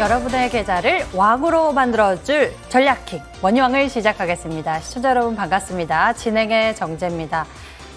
여러분의 계좌를 왕으로 만들어줄 전략킹 원희왕을 시작하겠습니다. 시청자 여러분 반갑습니다. 진행의 정재입니다.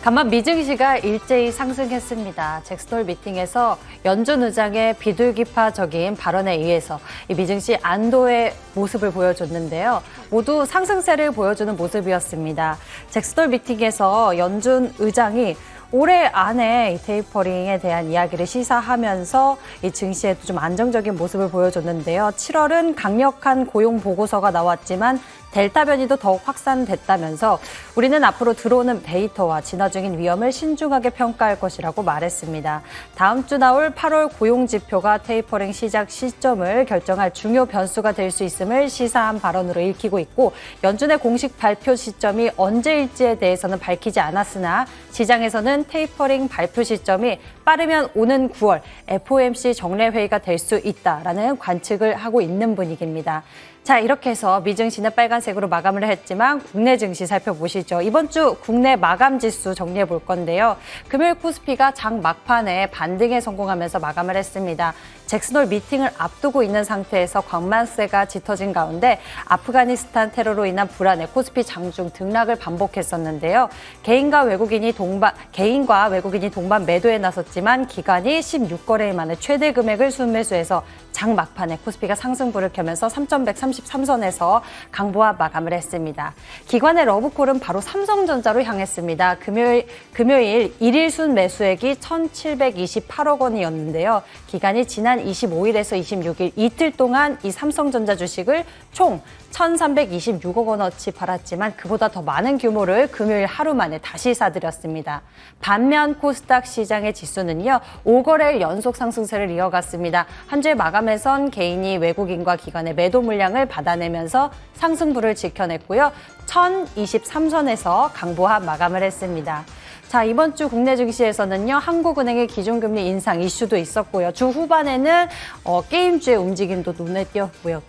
간만 미증시가 일제히 상승했습니다. 잭스홀 미팅에서 연준 의장의 비둘기파적인 발언에 의해서 이 미증시 안도의 모습을 보여줬는데요. 모두 상승세를 보여주는 모습이었습니다. 잭스홀 미팅에서 연준 의장이 올해 안에 이 테이퍼링에 대한 이야기를 시사하면서 이 증시에도 좀 안정적인 모습을 보여줬는데요. 7월은 강력한 고용 보고서가 나왔지만 델타 변이도 더욱 확산됐다면서 우리는 앞으로 들어오는 데이터와 진화 중인 위험을 신중하게 평가할 것이라고 말했습니다. 다음 주 나올 8월 고용 지표가 테이퍼링 시작 시점을 결정할 중요 변수가 될 수 있음을 시사한 발언으로 읽히고 있고, 연준의 공식 발표 시점이 언제일지에 대해서는 밝히지 않았으나 시장에서는 테이퍼링 발표 시점이 빠르면 오는 9월 FOMC 정례회의가 될 수 있다라는 관측을 하고 있는 분위기입니다. 자, 이렇게 해서 미증시는 빨간색으로 마감을 했지만 국내 증시 살펴보시죠. 이번 주 국내 마감 지수 정리해 볼 건데요. 금요일 코스피가 장 막판에 반등에 성공하면서 마감을 했습니다. 잭슨홀 미팅을 앞두고 있는 상태에서 광만세가 짙어진 가운데 아프가니스탄 테러로 인한 불안에 코스피 장중 등락을 반복했었는데요. 개인과 외국인이 동반 매도에 나섰지만 기관이 16거래일 만에 최대 금액을 순매수해서 장 막판에 코스피가 상승부를 켜면서 3,133선에서 강보합 마감을 했습니다. 기관의 러브콜은 바로 삼성전자로 향했습니다. 금요일 일일 순매수액이 1,728억 원이었는데요. 기관이 지난 25일에서 26일 이틀 동안 이 삼성전자 주식을 총 1,326억 원어치 팔았지만 그보다 더 많은 규모를 금요일 하루 만에 다시 사들였습니다. 반면 코스닥 시장의 지수는요, 5거래일 연속 상승세를 이어갔습니다. 한 주의 마감에선 개인이 외국인과 기관의 매도 물량을 받아내면서 상승부를 지켜냈고요. 1,023선에서 강보합 마감을 했습니다. 자, 이번 주 국내 증시에서는요, 한국은행의 기준금리 인상 이슈도 있었고요. 주 후반에는 게임주의 움직임도 눈에 띄었고요.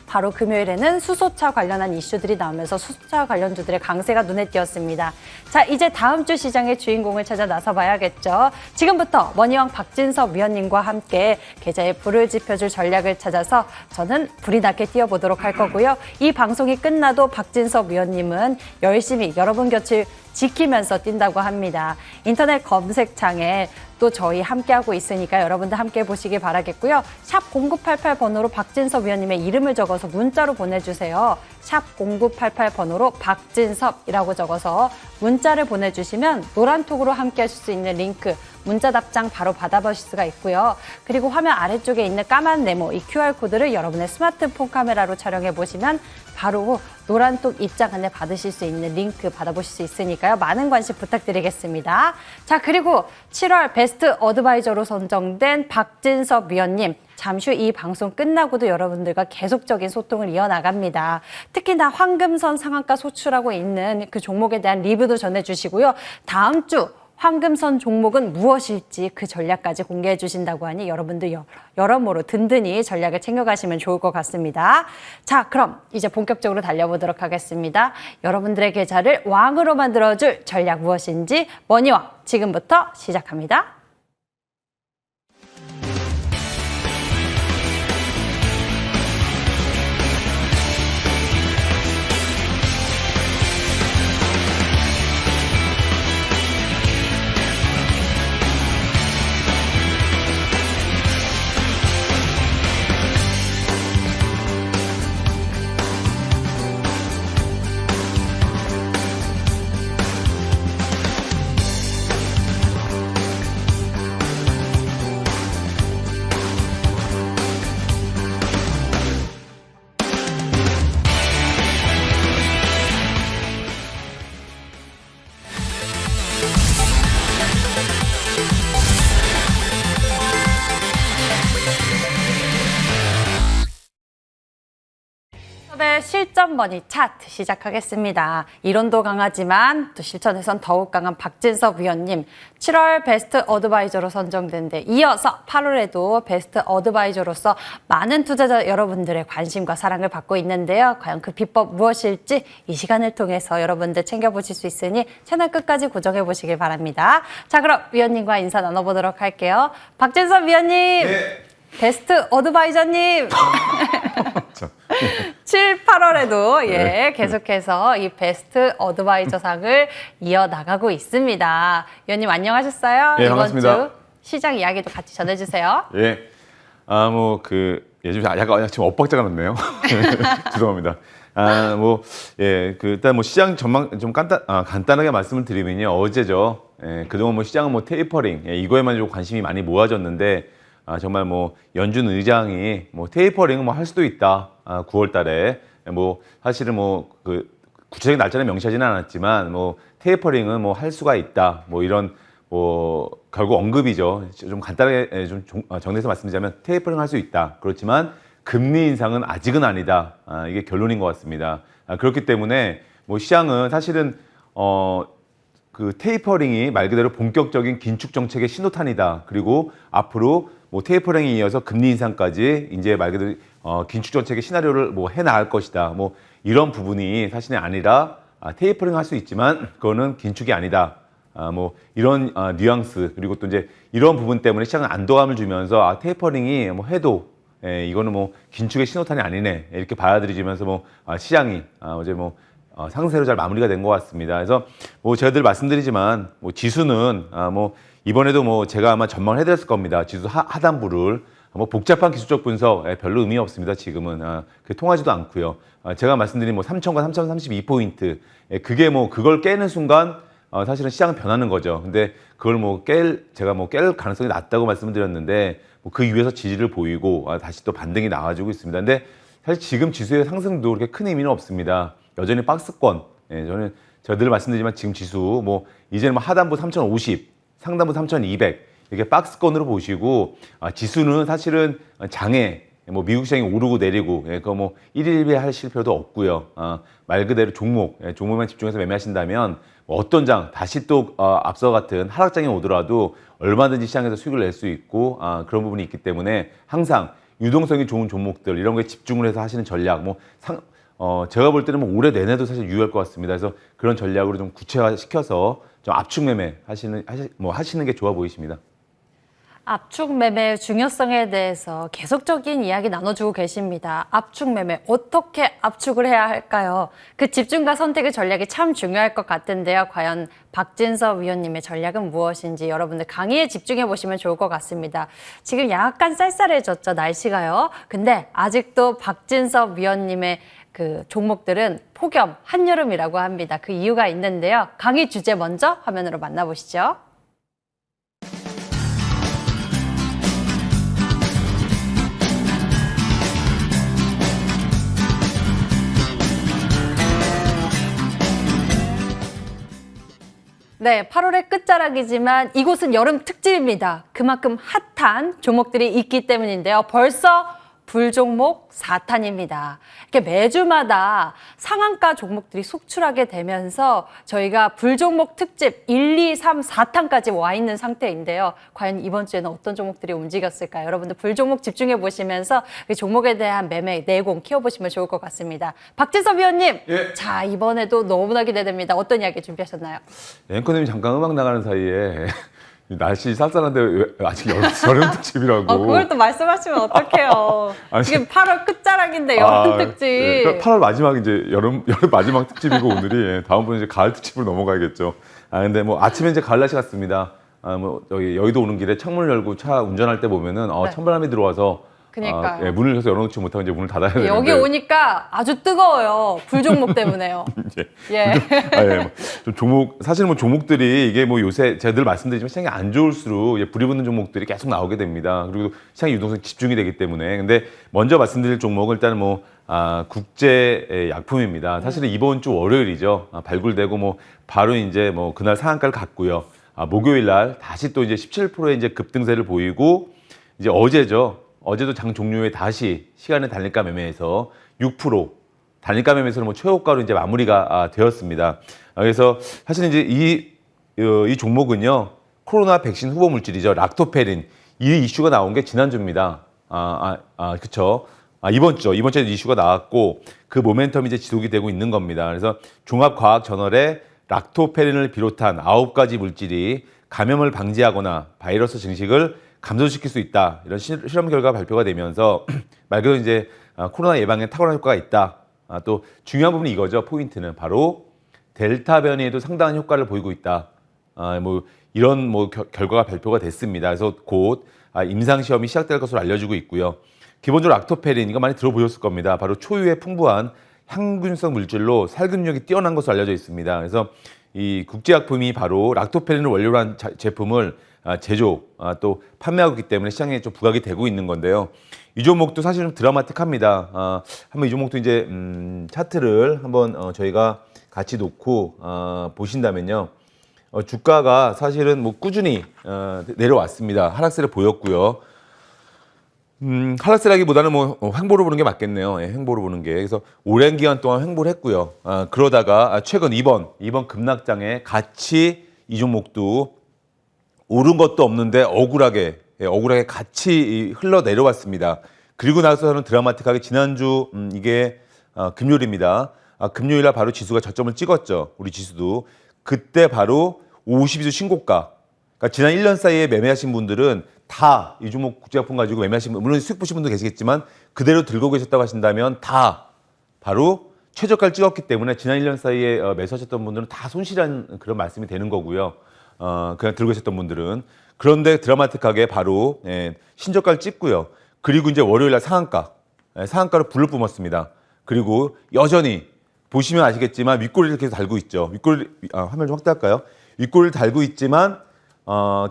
바로 금요일에는 수소차 관련한 이슈들이 나오면서 수소차 관련주들의 강세가 눈에 띄었습니다. 자, 이제 다음 주 시장의 주인공을 찾아 나서봐야겠죠. 지금부터 원희왕 박진섭 위원님과 함께 계좌에 불을 지펴줄 전략을 찾아서 저는 불이 나게 뛰어보도록 할 거고요. 이 방송이 끝나도 박진섭 위원님은 열심히 여러분 곁을 지키면서 뛴다고 합니다. 인터넷 검색창에 또 저희 함께하고 있으니까 여러분들 함께 보시기 바라겠고요. 샵 0988번호로 박진섭 위원님의 이름을 적어서 문자로 보내주세요. 샵 0988번호로 박진섭이라고 적어서 문자를 보내주시면 노란톡으로 함께하실 수 있는 링크, 문자 답장 바로 받아보실 수가 있고요. 그리고 화면 아래쪽에 있는 까만 네모, 이 QR코드를 여러분의 스마트폰 카메라로 촬영해 보시면 바로 노란톡 입장 안내 받으실 수 있는 링크 받아보실 수 있으니까요. 많은 관심 부탁드리겠습니다. 자, 그리고 7월 베스트 어드바이저로 선정된 박진섭 위원님, 잠시 후 이 방송 끝나고도 여러분들과 계속적인 소통을 이어나갑니다. 특히나 황금선 상한가 소출하고 있는 그 종목에 대한 리뷰도 전해주시고요. 다음 주 황금선 종목은 무엇일지 그 전략까지 공개해 주신다고 하니 여러분들 여러모로 든든히 전략을 챙겨가시면 좋을 것 같습니다. 자, 그럼 이제 본격적으로 달려보도록 하겠습니다. 여러분들의 계좌를 왕으로 만들어줄 전략 무엇인지 원희왕 지금부터 시작합니다. 실전 머니 차트 시작하겠습니다. 이론도 강하지만 또 실전에선 더욱 강한 박진섭 위원님, 7월 베스트 어드바이저로 선정된 데 이어서 8월에도 베스트 어드바이저로서 많은 투자자 여러분들의 관심과 사랑을 받고 있는데요. 과연 그 비법 무엇일지 이 시간을 통해서 여러분들 챙겨보실 수 있으니 채널 끝까지 고정해 보시길 바랍니다. 자, 그럼 위원님과 인사 나눠보도록 할게요. 박진섭 위원님. 네. 베스트 어드바이저님. 7, 8월에도 계속해서 이 베스트 어드바이저상을 이어나가고 있습니다. 위원님 안녕하셨어요? 예, 이번 반갑습니다. 주 시장 이야기도 같이 전해주세요. 예. 지금 약간 지금 엇박자가 났네요. 죄송합니다. 일단 시장 전망 좀 간단하게 말씀을 드리면요. 어제죠. 그동안 시장은 테이퍼링, 이거에만 좀 관심이 많이 모아졌는데, 정말 연준 의장이 테이퍼링은 할 수도 있다. 9월 달에. 사실은 구체적인 날짜는 명시하지는 않았지만, 테이퍼링은 할 수가 있다. 이런, 결국 언급이죠. 좀 간단하게 정리해서 말씀드리자면 테이퍼링 할 수 있다. 그렇지만 금리 인상은 아직은 아니다. 이게 결론인 것 같습니다. 그렇기 때문에 시장은 사실은 그 테이퍼링이 말 그대로 본격적인 긴축 정책의 신호탄이다. 그리고 앞으로 테이퍼링에 이어서 금리 인상까지 이제 말 그대로 긴축 정책의 시나리오를 해 나갈 것이다. 이런 부분이 사실은 아니라 테이퍼링 할 수 있지만 그거는 긴축이 아니다. 이런 뉘앙스, 그리고 또 이제 이런 부분 때문에 시장은 안도감을 주면서 테이퍼링이 해도 이거는 긴축의 신호탄이 아니네, 이렇게 받아들여지면서 시장이 어제 상세로 잘 마무리가 된 것 같습니다. 그래서 제가 늘 말씀드리지만 지수는 이번에도 제가 아마 전망을 해드렸을 겁니다. 지수 하단부를 복잡한 기술적 분석 별로 의미 없습니다. 지금은 통하지도 않고요. 제가 말씀드린 3,000과 3,032포인트, 그게 그걸 깨는 순간 사실은 시장은 변하는 거죠. 근데 그걸 제가 깰 가능성이 낮다고 말씀을 드렸는데, 그 위에서 지지를 보이고, 다시 또 반등이 나와주고 있습니다. 근데 사실 지금 지수의 상승도 그렇게 큰 의미는 없습니다. 여전히 박스권. 제가 늘 말씀드리지만 지금 지수, 이제는 하단부 3,050, 상단부 3,200, 이렇게 박스권으로 보시고, 지수는 사실은 장에, 미국 시장이 오르고 내리고, 그거 1일 1배 하실 필요도 없고요. 말 그대로 종목만 집중해서 매매하신다면, 어떤 장, 다시 또 앞서 같은 하락장이 오더라도 얼마든지 시장에서 수익을 낼 수 있고, 그런 부분이 있기 때문에 항상 유동성이 좋은 종목들, 이런 거에 집중을 해서 하시는 전략, 제가 볼 때는 올해 내내도 사실 유효할 것 같습니다. 그래서 그런 전략으로 좀 구체화시켜서 좀 압축 매매 하시는 게 좋아 보이십니다. 압축 매매의 중요성에 대해서 계속적인 이야기 나눠주고 계십니다. 압축 매매 어떻게 압축을 해야 할까요? 그 집중과 선택의 전략이 참 중요할 것 같은데요. 과연 박진섭 위원님의 전략은 무엇인지 여러분들 강의에 집중해 보시면 좋을 것 같습니다. 지금 약간 쌀쌀해졌죠, 날씨가요. 근데 아직도 박진섭 위원님의 그 종목들은 폭염, 한여름이라고 합니다. 그 이유가 있는데요. 강의 주제 먼저 화면으로 만나보시죠. 네, 8월의 끝자락이지만 이곳은 여름 특집입니다. 그만큼 핫한 종목들이 있기 때문인데요. 벌써 불종목 4탄입니다. 이렇게 매주마다 상한가 종목들이 속출하게 되면서 저희가 불종목 특집 1, 2, 3, 4탄까지 와 있는 상태인데요. 과연 이번 주에는 어떤 종목들이 움직였을까요? 여러분들 불종목 집중해 보시면서 그 종목에 대한 매매 내공 키워보시면 좋을 것 같습니다. 박진섭 위원님, 예. 자 이번에도 너무나 기대됩니다. 어떤 이야기 준비하셨나요? 앵커님이 잠깐 음악 나가는 사이에 날씨 쌀쌀한데 왜 아직 여름 특집이라고. 그걸 또 말씀하시면 어떡해요. 지금 8월 끝자락인데 여름 특집. 그러니까 8월 마지막 이제 여름 마지막 특집이고 오늘이 다음번에 이제 가을 특집으로 넘어가야겠죠. 근데 아침에 이제 가을 날씨 같습니다. 여기 여의도 오는 길에 창문을 열고 차 운전할 때 보면은 네. 찬바람이 들어와서 그러니까요. 문을 계속 열어놓지 못하고 이제 문을 닫아야 되는데 여기 오니까 아주 뜨거워요. 불종목 때문에요. 예. 좀 종목, 사실은 종목들이 이게 요새 제가 늘 말씀드리지만 시장이 안 좋을수록 불이 붙는 종목들이 계속 나오게 됩니다. 그리고 시장의 유동성이 집중이 되기 때문에. 근데 먼저 말씀드릴 종목은 일단 국제 약품입니다. 사실은 이번 주 월요일이죠. 발굴되고 바로 이제 그날 상한가를 갔고요. 목요일 날 다시 또 이제 17%의 이제 급등세를 보이고, 이제 어제도 장 종료에 다시 시간의 단일가 매매에서 6% 단일가 매매에서는 최고가로 이제 마무리가 되었습니다. 그래서 사실 이제 이 종목은요, 코로나 백신 후보 물질이죠, 락토페린, 이 이슈가 나온 게 지난주입니다. 그쵸. 이번 주에 이슈가 나왔고, 그 모멘텀이 이제 지속이 되고 있는 겁니다. 그래서 종합과학저널에 락토페린을 비롯한 9가지 물질이 감염을 방지하거나 바이러스 증식을 감소시킬 수 있다. 이런 실험 결과가 발표가 되면서 말 그대로 이제 코로나 예방에 탁월한 효과가 있다. 또 중요한 부분이 이거죠. 포인트는 바로 델타 변이에도 상당한 효과를 보이고 있다. 뭐 이런 뭐 결과가 발표가 됐습니다. 그래서 곧 임상 시험이 시작될 것으로 알려지고 있고요. 기본적으로 락토페린 이거 많이 들어보셨을 겁니다. 바로 초유의 풍부한 항균성 물질로 살균력이 뛰어난 것으로 알려져 있습니다. 그래서 이 국제약품이 바로 락토페린을 원료로 한 제품을 제조 또 판매하고 있기 때문에 시장에 좀 부각이 되고 있는 건데요. 이 종목도 사실 좀 드라마틱합니다. 한번 이 종목도 이제 차트를 한번 저희가 같이 놓고 보신다면요. 주가가 사실은 뭐 꾸준히 내려왔습니다. 하락세를 보였고요. 하락세라기보다는 뭐 횡보로 보는 게 맞겠네요. 예, 횡보로 보는 게. 그래서 오랜 기간 동안 횡보를 했고요. 그러다가 최근 이번 급락장에 같이 이 종목도 오른 것도 없는데 억울하게 같이 흘러 내려왔습니다. 그리고 나서는 드라마틱하게 지난주 이게 금요일입니다. 금요일날 바로 지수가 저점을 찍었죠. 우리 지수도. 그때 바로 52주 신고가. 그러니까 지난 1년 사이에 매매하신 분들은 다 이 종목 국제약품 가지고 매매하신 분, 물론 수익 보신 분도 계시겠지만 그대로 들고 계셨다고 하신다면 다 바로 최저가를 찍었기 때문에 지난 1년 사이에 매수하셨던 분들은 다 손실한 그런 말씀이 되는 거고요. 그냥 들고 계셨던 분들은. 그런데 드라마틱하게 바로 신저가를 찍고요. 그리고 이제 월요일날 상한가로 불을 뿜었습니다. 그리고 여전히 보시면 아시겠지만 윗꼬리를 계속 달고 있죠. 화면 좀 확대할까요? 윗꼬리를 달고 있지만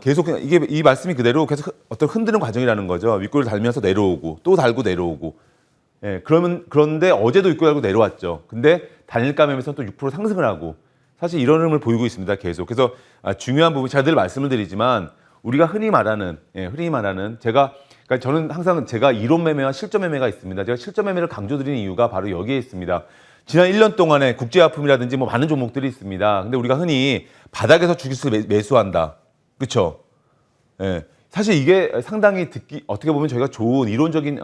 계속 그냥 이 말씀이 그대로 계속 어떤 흔드는 과정이라는 거죠. 윗꼬리를 달면서 내려오고 또 달고 내려오고. 그런데 어제도 윗꼬리 달고 내려왔죠. 근데 단일가 매매에서는 또 6% 상승을 하고 사실 이런 흐름을 보이고 있습니다. 계속. 그래서 중요한 부분 제가 늘 말씀을 드리지만 우리가 흔히 말하는 그러니까 저는 항상 제가 이론 매매와 실전 매매가 있습니다. 제가 실전 매매를 강조드리는 이유가 바로 여기에 있습니다. 지난 1년 동안에 국제화품이라든지 뭐 많은 종목들이 있습니다. 근데 우리가 흔히 바닥에서 주기수 매수한다. 그렇죠? 예. 사실 이게 상당히 어떻게 보면 저희가 좋은 이론적인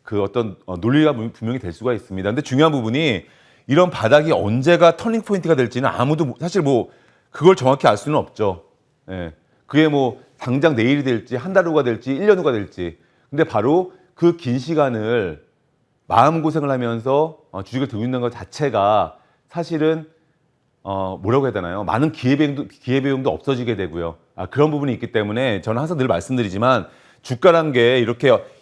그 어떤 논리가 분명히 될 수가 있습니다. 근데 중요한 부분이 이런 바닥이 언제가 터닝 포인트가 될지는 아무도 사실 뭐 그걸 정확히 알 수는 없죠. 예. 그게 뭐 당장 내일이 될지 한 달 후가 될지 1년 후가 될지. 근데 바로 그 긴 시간을 마음고생을 하면서 주식을 들고 있는 것 자체가 사실은 뭐라고 해야 되나요? 많은 기회비용도 없어지게 되고요. 그런 부분이 있기 때문에 저는 항상 늘 말씀드리지만 주가란 게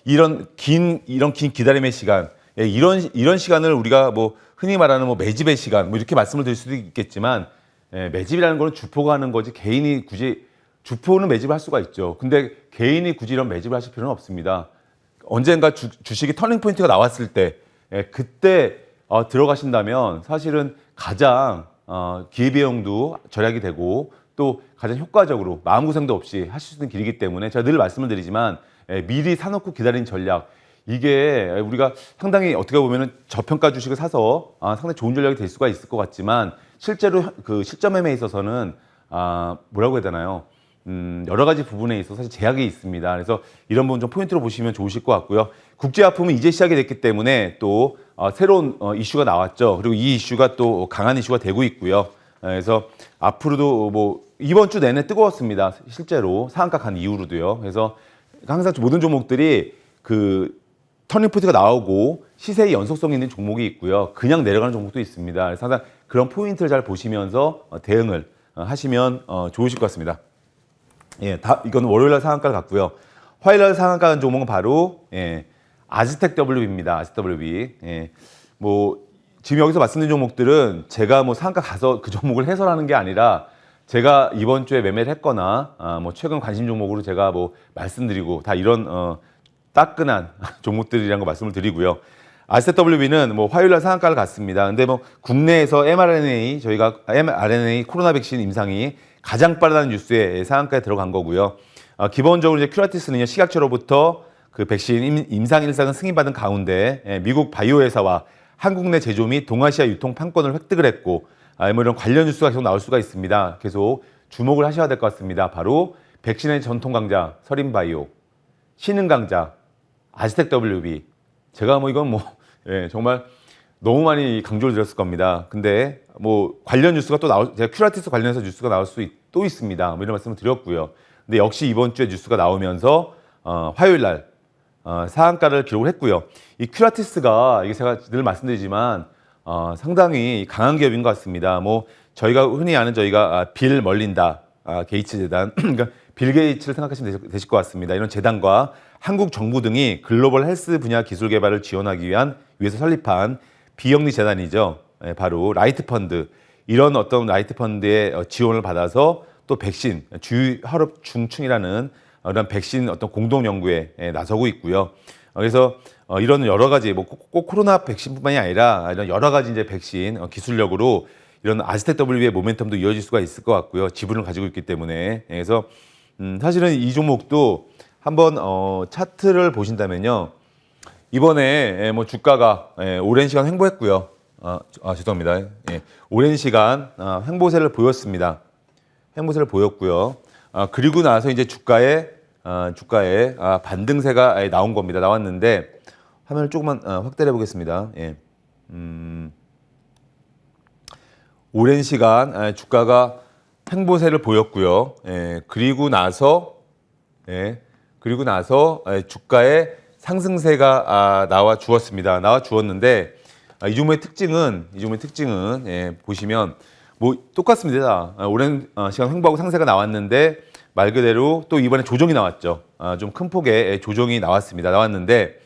이런 긴 기다림의 시간, 이런 시간을 우리가 뭐 흔히 말하는 뭐 매집의 시간, 뭐 이렇게 말씀을 드릴 수도 있겠지만 매집이라는 거는 주포가 하는 거지 개인이 굳이 주포는 매집을 할 수가 있죠. 근데 개인이 굳이 이런 매집을 하실 필요는 없습니다. 언젠가 주식이 터닝 포인트가 나왔을 때 그때 들어가신다면 사실은 가장 기회비용도 절약이 되고 또 가장 효과적으로 마음고생도 없이 하실 수 있는 길이기 때문에 제가 늘 말씀을 드리지만 미리 사놓고 기다리는 전략 이게 우리가 상당히 어떻게 보면 저평가 주식을 사서 상당히 좋은 전략이 될 수가 있을 것 같지만 실제로 그 실전 매매에 있어서는 뭐라고 해야 되나요? 여러 가지 부분에 있어서 사실 제약이 있습니다. 그래서 이런 부분 좀 포인트로 보시면 좋으실 것 같고요. 국제화품은 이제 시작이 됐기 때문에 또 새로운 이슈가 나왔죠. 그리고 이 이슈가 또 강한 이슈가 되고 있고요. 그래서 앞으로도 뭐 이번 주 내내 뜨거웠습니다. 실제로 상한가 간 이후로도요. 그래서 항상 모든 종목들이 그 터닝 포인트가 나오고 시세의 연속성이 있는 종목이 있고요. 그냥 내려가는 종목도 있습니다. 그래서 항상 그런 포인트를 잘 보시면서 대응을 하시면 좋으실 것 같습니다. 예, 이건 월요일날 상한가를 갔고요. 화요일날 상한가 간 종목은 바로 아즈텍 WB입니다. 아즈텍 WB. 뭐 지금 여기서 말씀드린 종목들은 제가 뭐 상한가 가서 그 종목을 해설하는 게 아니라 제가 이번 주에 매매를 했거나 뭐 최근 관심 종목으로 제가 뭐 말씀드리고 다 이런 따끈한 종목들이라는 거 말씀을 드리고요. 아즈텍 WB는 뭐 화요일날 상한가를 갔습니다. 근데 뭐 국내에서 mRNA 코로나 백신 임상이 가장 빠르다는 뉴스에 상한가에 들어간 거고요. 기본적으로 이제 큐라티스는요 식약처로부터 그 백신 임상 일상을 승인받은 가운데 미국 바이오 회사와 한국 내 제조 및 동아시아 유통 판권을 획득을 했고 뭐 이런 관련 뉴스가 계속 나올 수가 있습니다. 계속 주목을 하셔야 될 것 같습니다. 바로 백신의 전통 강자 서린바이오, 신흥 강자 아즈텍 WB. 제가 뭐 이건 뭐 정말 너무 많이 강조를 드렸을 겁니다. 근데 뭐 관련 뉴스가 또 제가 큐라티스 관련해서 뉴스가 나올 수 또 있습니다. 뭐 이런 말씀을 드렸고요. 근데 역시 이번 주에 뉴스가 나오면서 화요일 날 상한가를 기록을 했고요. 이 큐라티스가 이게 제가 늘 말씀드리지만 상당히 강한 기업인 것 같습니다. 뭐 저희가 흔히 아는 저희가 빌 멀린다 게이츠 재단 그러니까 빌 게이츠를 생각하시면 되실 것 같습니다. 이런 재단과 한국 정부 등이 글로벌 헬스 분야 기술 개발을 지원하기 위해서 설립한 비영리 재단이죠. 바로 라이트 펀드. 이런 어떤 라이트 펀드의 지원을 받아서 또 백신, 주혈압 중증이라는 이런 백신 어떤 공동 연구에 나서고 있고요. 그래서 이런 여러 가지 뭐 꼭 코로나 백신뿐만이 아니라 이런 여러 가지 이제 백신 기술력으로 이런 아스텍W의 모멘텀도 이어질 수가 있을 것 같고요. 지분을 가지고 있기 때문에. 그래서 사실은 이 종목도 한번 차트를 보신다면요. 이번에 뭐 주가가 오랜 시간 횡보했고요. 죄송합니다. 오랜 시간 횡보세를 보였습니다. 횡보세를 보였고요. 그리고 나서 이제 주가에 반등세가 나온 겁니다. 나왔는데 화면을 조금만 확대해 보겠습니다. 오랜 시간 주가가 횡보세를 보였고요. 그리고 나서 주가에 상승세가 나와 주었는데 이 종목의 특징은 보시면 뭐 똑같습니다. 오랜 시간 횡보하고 상세가 나왔는데 말 그대로 또 이번에 조정이 나왔죠. 좀 큰 폭의 조정이 나왔는데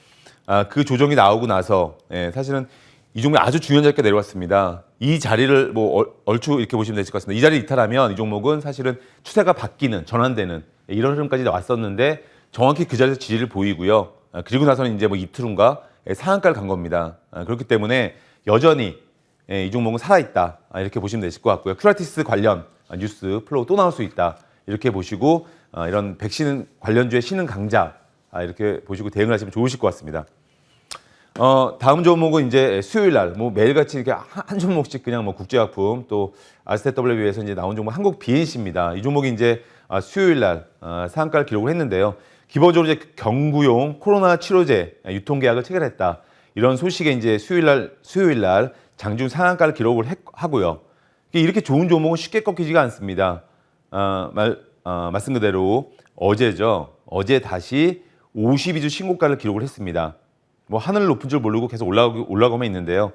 그 조정이 나오고 나서 사실은 이 종목이 아주 중요한 자리까지 내려왔습니다. 이 자리를 뭐 얼추 이렇게 보시면 될 것 같습니다. 이 자리를 이탈하면 이 종목은 사실은 추세가 바뀌는, 전환되는 이런 흐름까지 왔었는데 정확히 그 자리에서 지지를 보이고요. 그리고 나서는 이제 뭐 이틀 후인가 상한가를 간 겁니다. 그렇기 때문에 여전히 이 종목은 살아있다. 이렇게 보시면 되실 것 같고요. 큐라티스 관련 뉴스 플로우 또 나올 수 있다. 이렇게 보시고 이런 백신 관련주의 신흥 강자 이렇게 보시고 대응을 하시면 좋으실 것 같습니다. 다음 종목은 이제 수요일 날 뭐 매일같이 이렇게 한 종목씩 그냥 뭐 국제약품 또 아스텍W에서 이제 나온 종목 한국 BNC입니다. 이 종목이 이제 수요일 날 상한가를 기록을 했는데요. 기본적으로 이제 경구용 코로나 치료제 유통 계약을 체결했다. 이런 소식에 이제 수요일 날 장중 상한가를 기록을 하고요. 이렇게 좋은 종목은 쉽게 꺾이지가 않습니다. 말씀 그대로 어제죠. 어제 다시 52주 신고가를 기록을 했습니다. 뭐 하늘 높은 줄 모르고 계속 올라가고만 있는데요.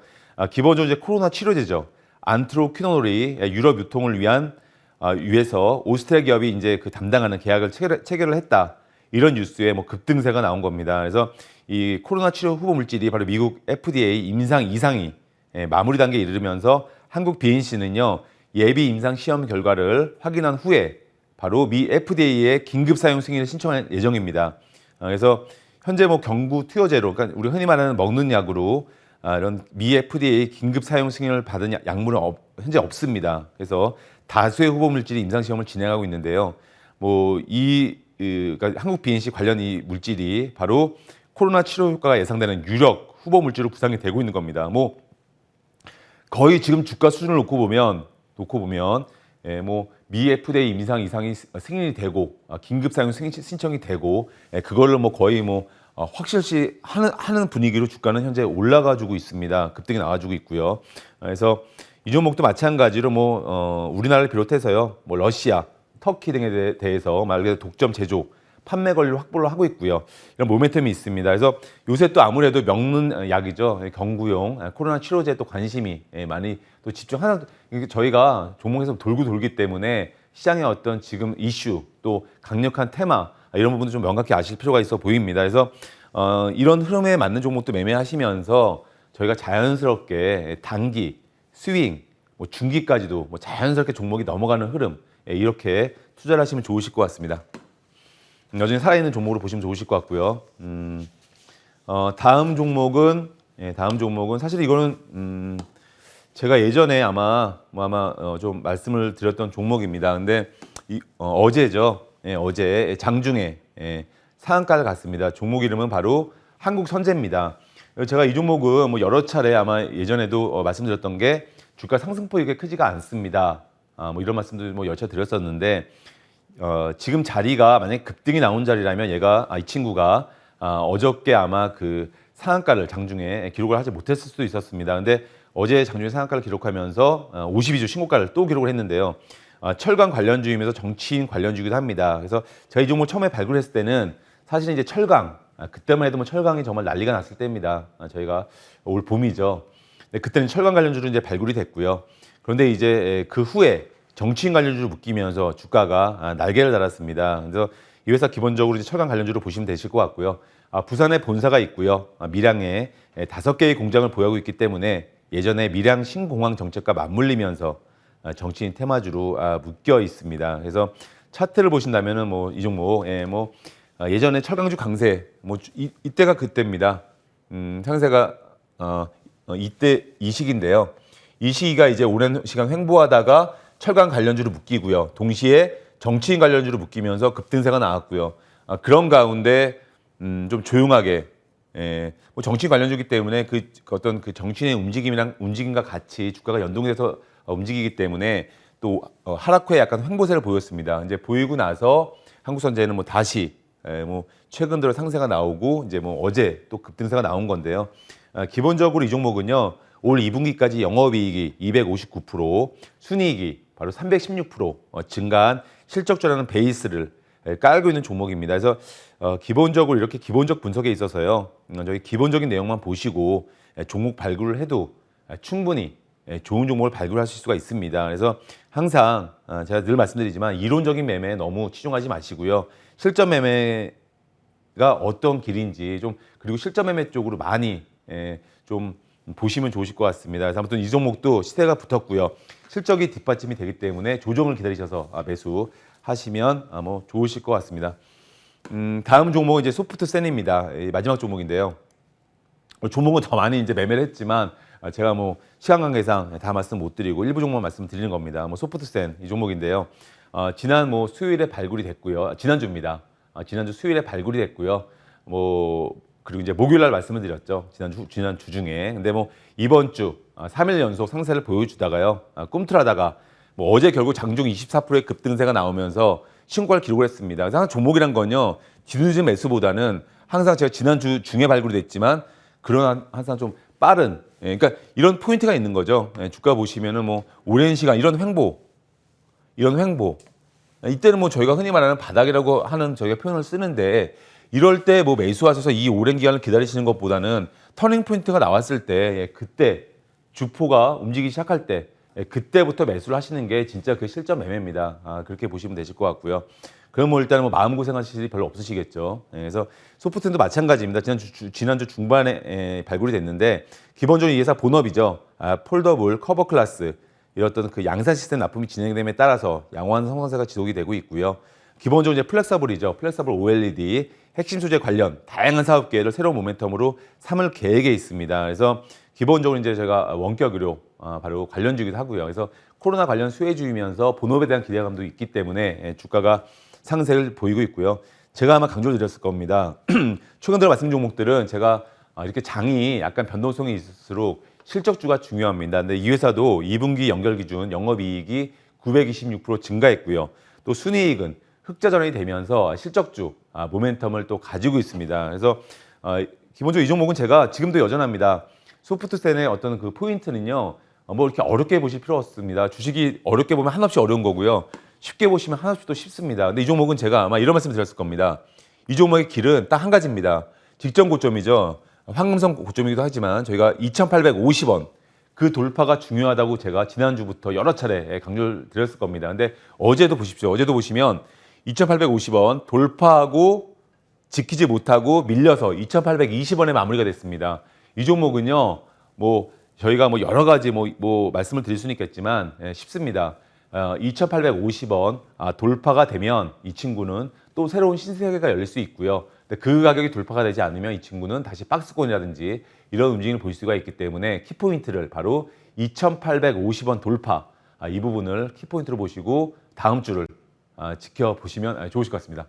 기본적으로 이제 코로나 치료제죠. 안트로퀴노놀이 유럽 유통을 위해서 오스트리아 기업이 이제 그 담당하는 계약을 체결을 했다. 이런 뉴스에 뭐 급등세가 나온 겁니다. 그래서 이 코로나 치료 후보 물질이 바로 미국 FDA 임상 2상이 마무리 단계에 이르면서 한국 BNC는요 예비 임상 시험 결과를 확인한 후에 바로 미 FDA에 긴급 사용 승인을 신청할 예정입니다. 그래서 현재 뭐 경구 투여제로, 그러니까 우리 흔히 말하는 먹는 약으로 이런 미 FDA 긴급 사용 승인을 받은 약물은 현재 없습니다. 그래서 다수의 후보 물질이 임상 시험을 진행하고 있는데요. 그러니까 한국 BNC 관련 이 물질이 바로 코로나 치료 효과가 예상되는 유력 후보 물질로 구상이 되고 있는 겁니다. 뭐 거의 지금 주가 수준을 놓고 보면 미 FDA 임상 이상이 승인이 되고 긴급 사용 신청이 되고 그걸로 뭐 거의 확실시 하는 분위기로 주가는 현재 올라가지고 있습니다. 급등이 나와주고 있고요. 그래서 이 종목도 마찬가지로 우리나라를 비롯해서요, 러시아, 터키 등에 대해서 말 그대로 독점 제조, 판매 권리를 확보를 하고 있고요. 이런 모멘텀이 있습니다. 그래서 요새 또 아무래도 먹는 약이죠. 경구용 코로나 치료제에 또 관심이 많이 또 저희가 종목에서 돌기 때문에 시장의 어떤 지금 이슈 또 강력한 테마 이런 부분도 좀 명확히 아실 필요가 있어 보입니다. 그래서 이런 흐름에 맞는 종목도 매매하시면서 저희가 자연스럽게 단기, 스윙, 중기까지도 자연스럽게 종목이 넘어가는 흐름 이렇게 투자를 하시면 좋으실 것 같습니다. 여전히 살아있는 종목으로 보시면 좋으실 것 같고요. 다음 종목은 사실 이거는 제가 예전에 아마 좀 말씀을 드렸던 종목입니다. 근데 어제죠. 어제 장중에 상한가를 갔습니다. 종목 이름은 바로 한국선제입니다. 제가 이 종목은 여러 차례 아마 예전에도 말씀드렸던 게 주가 상승폭이 크지가 않습니다. 이런 말씀도 여러 차례 드렸었는데 지금 자리가 만약에 급등이 나온 자리라면 이 친구가 어저께 아마 그 상한가를 장중에 기록을 하지 못했을 수도 있었습니다. 근데 어제 장중에 상한가를 기록하면서 52주 신고가를 또 기록을 했는데요. 철강 관련주이면서 정치인 관련주이기도 합니다. 그래서 제가 이 종목 처음에 발굴했을 때는 사실은 이제 철강, 그때만 해도 뭐 철강이 정말 난리가 났을 때입니다. 저희가 올 봄이죠. 네, 그때는 철강 관련주로 이제 발굴이 됐고요. 그런데 이제 그 후에 정치인 관련주로 묶이면서 주가가 날개를 달았습니다. 그래서 이 회사 기본적으로 이제 철강 관련주로 보시면 되실 것 같고요. 부산에 본사가 있고요. 밀양에 5개의 공장을 보유하고 있기 때문에 예전에 밀양 신공항 정책과 맞물리면서 정치인 테마주로 묶여 있습니다. 그래서 차트를 보신다면은 뭐 이 종목, 예전에 철강주 강세, 이때가 그때입니다. 상세가 이때 이 시기인데요. 이 시기가 이제 오랜 시간 횡보하다가 철강 관련주로 묶이고요. 동시에 정치인 관련주로 묶이면서 급등세가 나왔고요. 그런 가운데 좀 조용하게 뭐 정치인 관련주기 때문에 그 어떤 그 정치인의 움직임과 같이 주가가 연동돼서 움직이기 때문에 또 하락 후에 약간 횡보세를 보였습니다. 이제 보이고 나서 한국선제는 뭐 다시 뭐 최근 들어 상세가 나오고 이제 뭐 어제 또 급등세가 나온 건데요. 기본적으로 이 종목은요. 올 2분기까지 영업이익이 259%, 순이익이 바로 316% 증가한 실적주라는 베이스를 깔고 있는 종목입니다. 그래서 기본적으로 이렇게 기본적 분석에 있어서요. 저희 기본적인 내용만 보시고 종목 발굴을 해도 충분히 좋은 종목을 발굴하실 수가 있습니다. 그래서 항상 제가 늘 말씀드리지만 이론적인 매매에 너무 치중하지 마시고요. 실전 매매가 어떤 길인지 좀 그리고 실전 매매 쪽으로 많이 좀 보시면 좋으실 것 같습니다. 그래서 아무튼 이 종목도 시세가 붙었고요. 실적이 뒷받침이 되기 때문에 조정을 기다리셔서 매수하시면 뭐 좋으실 것 같습니다. 다음 종목은 이제 소프트센입니다. 마지막 종목인데요. 종목은 더 많이 이제 매매를 했지만 제가 뭐 시간 관계상 다 말씀 못 드리고 일부 종목만 말씀드리는 겁니다. 뭐 소프트센 이 종목인데요. 지난 뭐 수요일에 발굴이 됐고요. 지난주입니다. 지난주 수요일에 발굴이 됐고요. 뭐 그리고 이제 목요일 날 말씀을 드렸죠. 지난주 중에. 근데 뭐 이번 주 3일 연속 상세를 보여주다가요. 꿈틀하다가 뭐 어제 결국 장중 24%의 급등세가 나오면서 신고가를 기록을 했습니다. 그래서 항상 종목이란 건요. 뒤늦은 매수보다는 항상 제가 지난주 중에 발굴이 됐지만 그런 항상 좀 빠른 그러니까 이런 포인트가 있는 거죠. 주가 보시면은 뭐 오랜 시간 이런 횡보 이때는 뭐 저희가 흔히 말하는 바닥이라고 하는 저희가 표현을 쓰는데 이럴 때 뭐 매수하셔서 이 오랜 기간을 기다리시는 것보다는 터닝 포인트가 나왔을 때 그때 주포가 움직이기 시작할 때 그때부터 매수를 하시는 게 진짜 그 실전 매매입니다. 그렇게 보시면 되실 것 같고요. 그럼 뭐 일단은 뭐 마음고생하실 일이 별로 없으시겠죠. 그래서 소프트도 마찬가지입니다. 지난주 중반에 발굴이 됐는데 기본적으로 이 회사 본업이죠. 폴더블, 커버 클래스 이런 어떤 그 양산 시스템 납품이 진행됨에 따라서 양호한 성장세가 지속이 되고 있고요. 기본적으로 이제 플렉서블이죠. 플렉서블 OLED 핵심 소재 관련 다양한 사업 계획을 새로운 모멘텀으로 삼을 계획에 있습니다. 그래서 기본적으로 이제 제가 원격으로 바로 관련주기도 하고요. 그래서 코로나 관련 수혜주이면서 본업에 대한 기대감도 있기 때문에 주가가 상승을 보이고 있고요. 제가 아마 강조를 드렸을 겁니다. 최근 들어 말씀 종목들은 제가 이렇게 장이 약간 변동성이 있을수록 실적주가 중요합니다. 근데 이 회사도 2분기 연결 기준 영업이익이 926% 증가했고요. 또 순이익은 흑자 전환이 되면서 실적주 모멘텀을 또 가지고 있습니다. 그래서 기본적으로 이 종목은 제가 지금도 여전합니다. 소프트센의 어떤 그 포인트는요. 뭐 이렇게 어렵게 보실 필요 없습니다. 주식이 어렵게 보면 한없이 어려운 거고요. 쉽게 보시면 한없이 또 쉽습니다. 근데 이 종목은 제가 아마 이런 말씀을 드렸을 겁니다. 이 종목의 길은 딱 한 가지입니다. 직전 고점이죠. 황금선 고점이기도 하지만 저희가 2,850원 그 돌파가 중요하다고 제가 지난주부터 여러 차례 강조를 드렸을 겁니다. 근데 어제도 보십시오. 어제도 보시면 2,850원 돌파하고 지키지 못하고 밀려서 2,820원에 마무리가 됐습니다. 이 종목은요. 뭐 저희가 뭐 여러 가지 뭐 말씀을 드릴 수는 있겠지만 쉽습니다. 2,850원 돌파가 되면 이 친구는 또 새로운 신세계가 열릴 수 있고요. 근데 그 가격이 돌파가 되지 않으면 이 친구는 다시 박스권이라든지 이런 움직임을 볼 수가 있기 때문에 키포인트를 바로 2,850원 돌파 이 부분을 키포인트로 보시고 다음 주를 지켜보시면 좋으실 것 같습니다.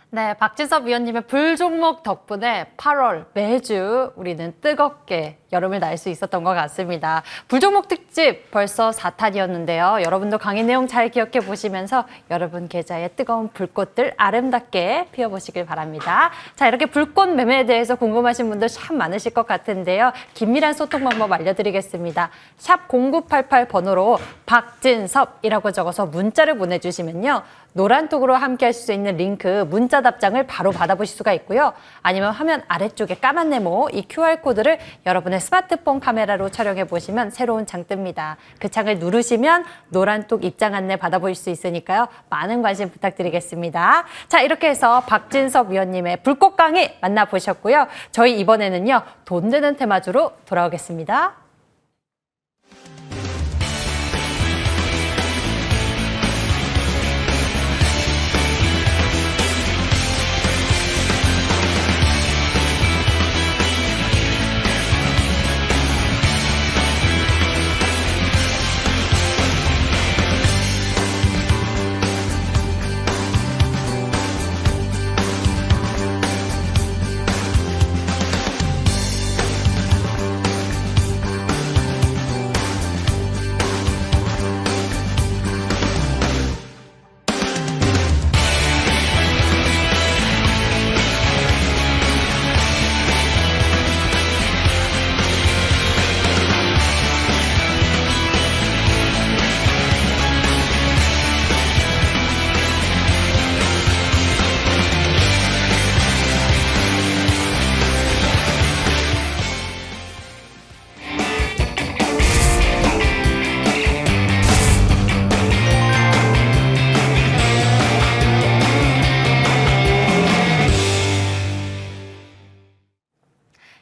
네, 박진섭 위원님의 불종목 덕분에 8월 매주 우리는 뜨겁게 여름을 날 수 있었던 것 같습니다. 불종목 특집 벌써 4탄이었는데요. 여러분도 강의 내용 잘 기억해 보시면서 여러분 계좌의 뜨거운 불꽃들 아름답게 피워보시길 바랍니다. 자, 이렇게 불꽃 매매에 대해서 궁금하신 분들 참 많으실 것 같은데요. 긴밀한 소통 방법 알려드리겠습니다. 샵 0988 번호로 박진섭이라고 적어서 문자를 보내주시면요. 노란톡으로 함께 할 수 있는 링크 문자 답장을 바로 받아보실 수가 있고요. 아니면 화면 아래쪽에 까만 네모 이 QR코드를 여러분의 스마트폰 카메라로 촬영해 보시면 새로운 창 뜹니다. 그 창을 누르시면 노란톡 입장 안내 받아보실 수 있으니까요. 많은 관심 부탁드리겠습니다. 자, 이렇게 해서 박진섭 위원님의 불꽃 강의 만나보셨고요. 저희 이번에는요. 돈 되는 테마주로 돌아오겠습니다.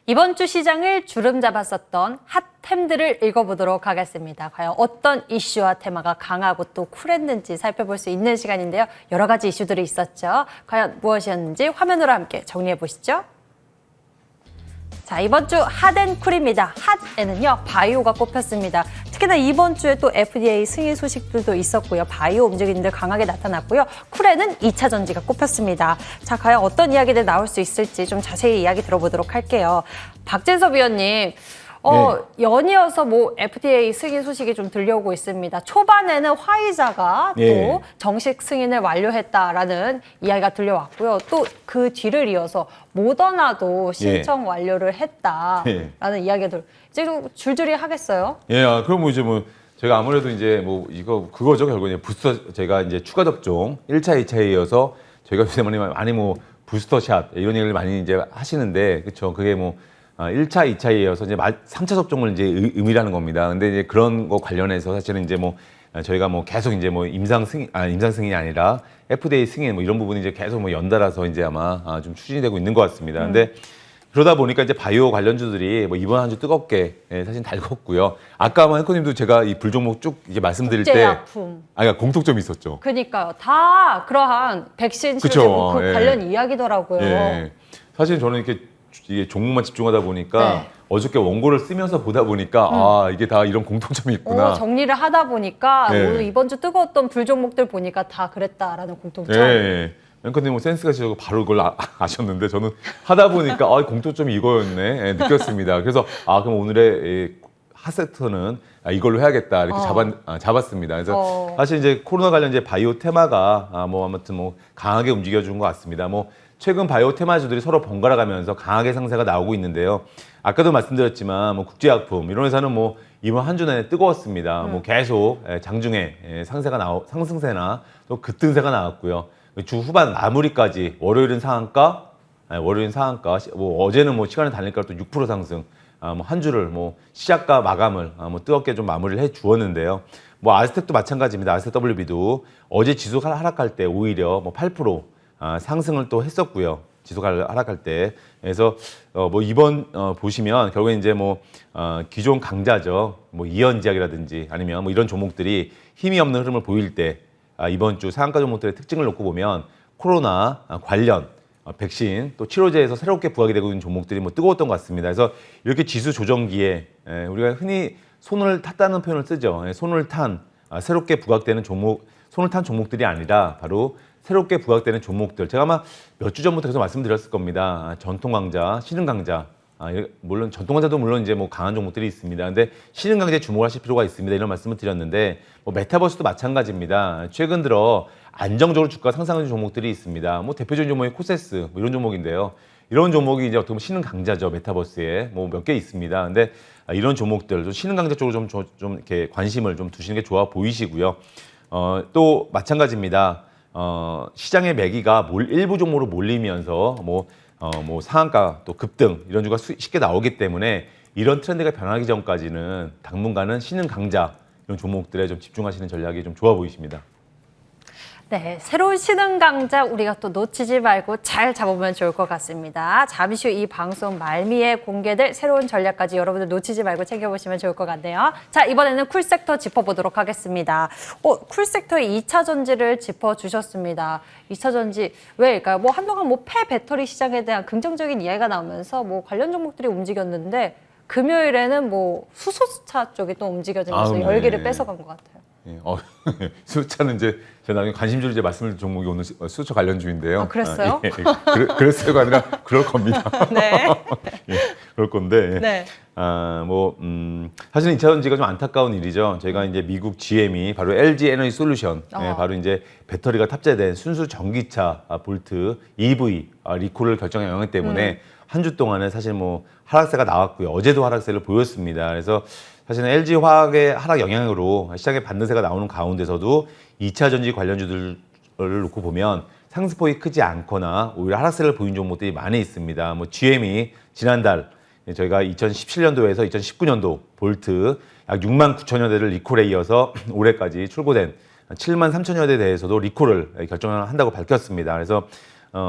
이번 주 시장을 주름 잡았었던 핫템들을 읽어보도록 하겠습니다. 과연 어떤 이슈와 테마가 강하고 또 쿨했는지 살펴볼 수 있는 시간인데요. 여러 가지 이슈들이 있었죠. 과연 무엇이었는지 화면으로 함께 정리해 보시죠. 자, 이번 주 핫앤쿨입니다. 핫에는요, 바이오가 꼽혔습니다. 특히나 이번 주에 또 FDA 승인 소식들도 있었고요. 바이오 움직임들 강하게 나타났고요. 쿨에는 2차 전지가 꼽혔습니다. 자, 과연 어떤 이야기들 나올 수 있을지 좀 자세히 이야기 들어보도록 할게요. 박진섭 위원님, 연이어서 뭐 FDA 승인 소식이 좀 들려오고 있습니다. 초반에는 화이자가 또 정식 승인을 완료했다라는 이야기가 들려왔고요. 또 그 뒤를 이어서 모더나도 신청 완료를 했다라는 이야기들 이제 좀 줄줄이 하겠어요. 그럼 뭐 이제 뭐 제가 아무래도 이제 뭐 그거죠. 결국 이제 부스터 제가 이제 추가 접종 1차, 2차에 이어서 저희가 요새 많이 뭐 부스터샷 이런 얘기를 많이 이제 하시는데 그렇죠. 그게 뭐 1차, 2차에 이어서 이제 3차 접종을 이제 의미라는 겁니다. 근데 이제 그런 거 관련해서 사실은 이제 뭐 저희가 뭐 계속 이제 뭐 임상 승인이 아니라 FDA 승인 뭐 이런 부분이 이제 계속 뭐 연달아서 이제 아마 좀 추진이 되고 있는 것 같습니다. 근데 그러다 보니까 이제 바이오 관련주들이 뭐 이번 한 주 뜨겁게 사실 달궜고요. 아까 앵커님도 제가 이 불종목 쭉 이제 말씀드릴 때 국제약품. 그러니까 공통점이 있었죠. 그러니까요. 다 그러한 백신 치료제 뭐 그 관련 이야기더라고요. 사실 저는 이게 종목만 집중하다 보니까 어저께 원고를 쓰면서 보다 보니까 이게 다 이런 공통점이 있구나. 정리를 하다 보니까 오늘 이번 주 뜨거웠던 불종목들 보니까 다 그랬다라는 공통점. 앵커님 뭐 센스가 있어서 바로 그걸 아셨는데 저는 하다 보니까 공통점이 이거였네 느꼈습니다. 그래서 그럼 오늘의 핫세터는 이걸로 해야겠다 이렇게 잡았습니다. 그래서 사실 이제 코로나 관련 이제 바이오 테마가 뭐 아무튼 뭐 강하게 움직여준 것 같습니다. 뭐 최근 바이오 테마주들이 서로 번갈아 가면서 강하게 상세가 나오고 있는데요. 아까도 말씀드렸지만 뭐 국제약품 이런 회사는 뭐 이번 한 주 내내 뜨거웠습니다. 뭐 계속 장중에 상승세나 또 급등세가 나왔고요. 주 후반 마무리까지 월요일은 상한가, 뭐 어제는 뭐 시간을 달리니까 또 6% 상승. 뭐 한 주를 뭐 시작과 마감을 뭐 뜨겁게 좀 마무리를 해 주었는데요. 뭐 아스텍도 마찬가지입니다. 아스텍 WB도 어제 지수가 하락할 때 오히려 뭐 8% 상승을 또 했었고요. 지수가 하락할 때. 그래서 뭐 이번 보시면 결국에 이제 뭐 기존 강자죠. 뭐 이연제약이라든지 아니면 뭐 이런 종목들이 힘이 없는 흐름을 보일 때 이번 주 상한가 종목들의 특징을 놓고 보면 코로나 관련 백신 또 치료제에서 새롭게 부각이 되고 있는 종목들이 뭐 뜨거웠던 것 같습니다. 그래서 이렇게 지수 조정기에 우리가 흔히 손을 탔다는 표현을 쓰죠. 손을 탄 새롭게 부각되는 손을 탄 종목들이 아니라 바로 새롭게 부각되는 종목들. 제가 아마 몇 주 전부터 계속 말씀드렸을 겁니다. 전통 강자, 신흥 강자 물론 전통화자도 물론 이제 뭐 강한 종목들이 있습니다. 근데 신흥 강자에 주목하실 필요가 있습니다. 이런 말씀을 드렸는데 뭐 메타버스도 마찬가지입니다. 최근 들어 안정적으로 주가 상승하는 종목들이 있습니다. 뭐 대표적인 종목이 코세스 뭐 이런 종목인데요. 이런 종목이 이제 어떻게 보면 신흥 강자죠. 메타버스에 뭐 몇 개 있습니다. 근데 이런 종목들 신흥 강자 쪽으로 좀 이렇게 관심을 좀 두시는 게 좋아 보이시고요. 또 마찬가지입니다. 시장의 매기가 일부 종목으로 몰리면서 뭐 상한가 또 급등 이런 주가 쉽게 나오기 때문에 이런 트렌드가 변하기 전까지는 당분간은 신흥 강자 이런 종목들에 좀 집중하시는 전략이 좀 좋아 보이십니다. 네, 새로운 신흥 강자 우리가 또 놓치지 말고 잘 잡으면 좋을 것 같습니다. 잠시 후 이 방송 말미에 공개될 새로운 전략까지 여러분들 놓치지 말고 챙겨보시면 좋을 것 같네요. 자, 이번에는 쿨섹터 짚어보도록 하겠습니다. 쿨섹터의 2차 전지를 짚어주셨습니다. 2차 전지 왜일까요? 뭐 한동안 뭐 폐배터리 시장에 대한 긍정적인 이야기가 나오면서 뭐 관련 종목들이 움직였는데 금요일에는 뭐 수소차 쪽이 또 움직여지면서 열기를 뺏어간 것 같아요. 예, 수소차는 이제 제가 나중에 관심주로 이제 말씀드릴 종목이 오늘 수소차 관련주인데요. 아, 그랬어요? 예, 그랬어요가 아니라 그럴 겁니다. 네. 예, 그럴 건데. 네. 사실은 2차 전지가 좀 안타까운 일이죠. 저희가 이제 미국 GM이 바로 LG 에너지 솔루션, 바로 이제 배터리가 탑재된 순수 전기차 볼트 EV 리콜을 결정한 영향 때문에 한 주 동안은 사실 뭐 하락세가 나왔고요. 어제도 하락세를 보였습니다. 그래서 사실은 LG 화학의 하락 영향으로 시장에 반등세가 나오는 가운데서도 2차 전지 관련주들을 놓고 보면 상승폭이 크지 않거나 오히려 하락세를 보인 종목들이 많이 있습니다. 뭐 GM이 지난달 저희가 2017년도에서 2019년도 볼트 약 6만 9천여 대를 리콜에 이어서 올해까지 출고된 7만 3천여 대에 대해서도 리콜을 결정한다고 밝혔습니다. 그래서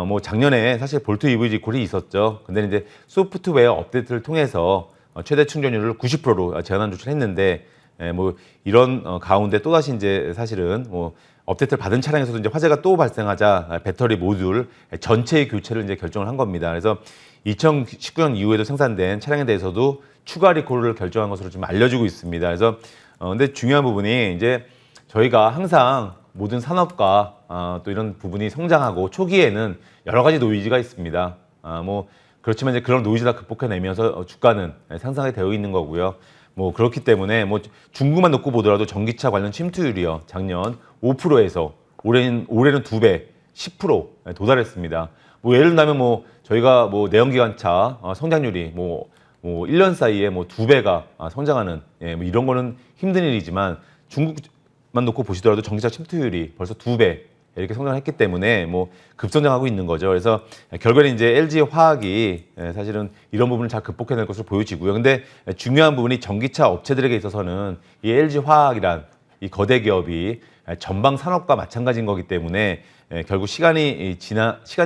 뭐 작년에 사실 볼트 EV 리콜이 있었죠. 근데 이제 소프트웨어 업데이트를 통해서 최대 충전율을 90%로 제한한 조치를 했는데 뭐 이런 가운데 또 다시 이제 사실은 뭐 업데이트를 받은 차량에서도 이제 화재가 또 발생하자 배터리 모듈 전체의 교체를 이제 결정을 한 겁니다. 그래서 2019년 이후에도 생산된 차량에 대해서도 추가 리콜을 결정한 것으로 좀 알려지고 있습니다. 그래서 근데 중요한 부분이 이제 저희가 항상 모든 산업과 또 이런 부분이 성장하고 초기에는 여러 가지 노이즈가 있습니다. 뭐 그렇지만 이제 그런 노이즈 다 극복해내면서 주가는 상승하게 되어 있는 거고요. 뭐 그렇기 때문에 뭐 중국만 놓고 보더라도 전기차 관련 침투율이요 작년 5%에서 올해는 2배 10% 도달했습니다. 뭐 예를 들면 뭐 저희가 뭐 내연기관차 성장률이 뭐 1년 사이에 뭐 2배가 성장하는 뭐 이런 거는 힘든 일이지만 중국만 놓고 보시더라도 전기차 침투율이 벌써 2배 이렇게 성장했기 때문에 뭐 급성장하고 있는 거죠. 그래서 결국에는 이제 LG 화학이 사실은 이런 부분을 잘 극복해낼 것으로 보여지고요. 근데 중요한 부분이 전기차 업체들에게 있어서는 이 LG 화학이란 이 거대 기업이 전방 산업과 마찬가지인 거기 때문에 결국 시간이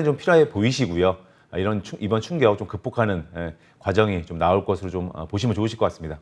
좀 필요해 보이시고요. 이번 충격 좀 극복하는 과정이 좀 나올 것으로 좀 보시면 좋으실 것 같습니다.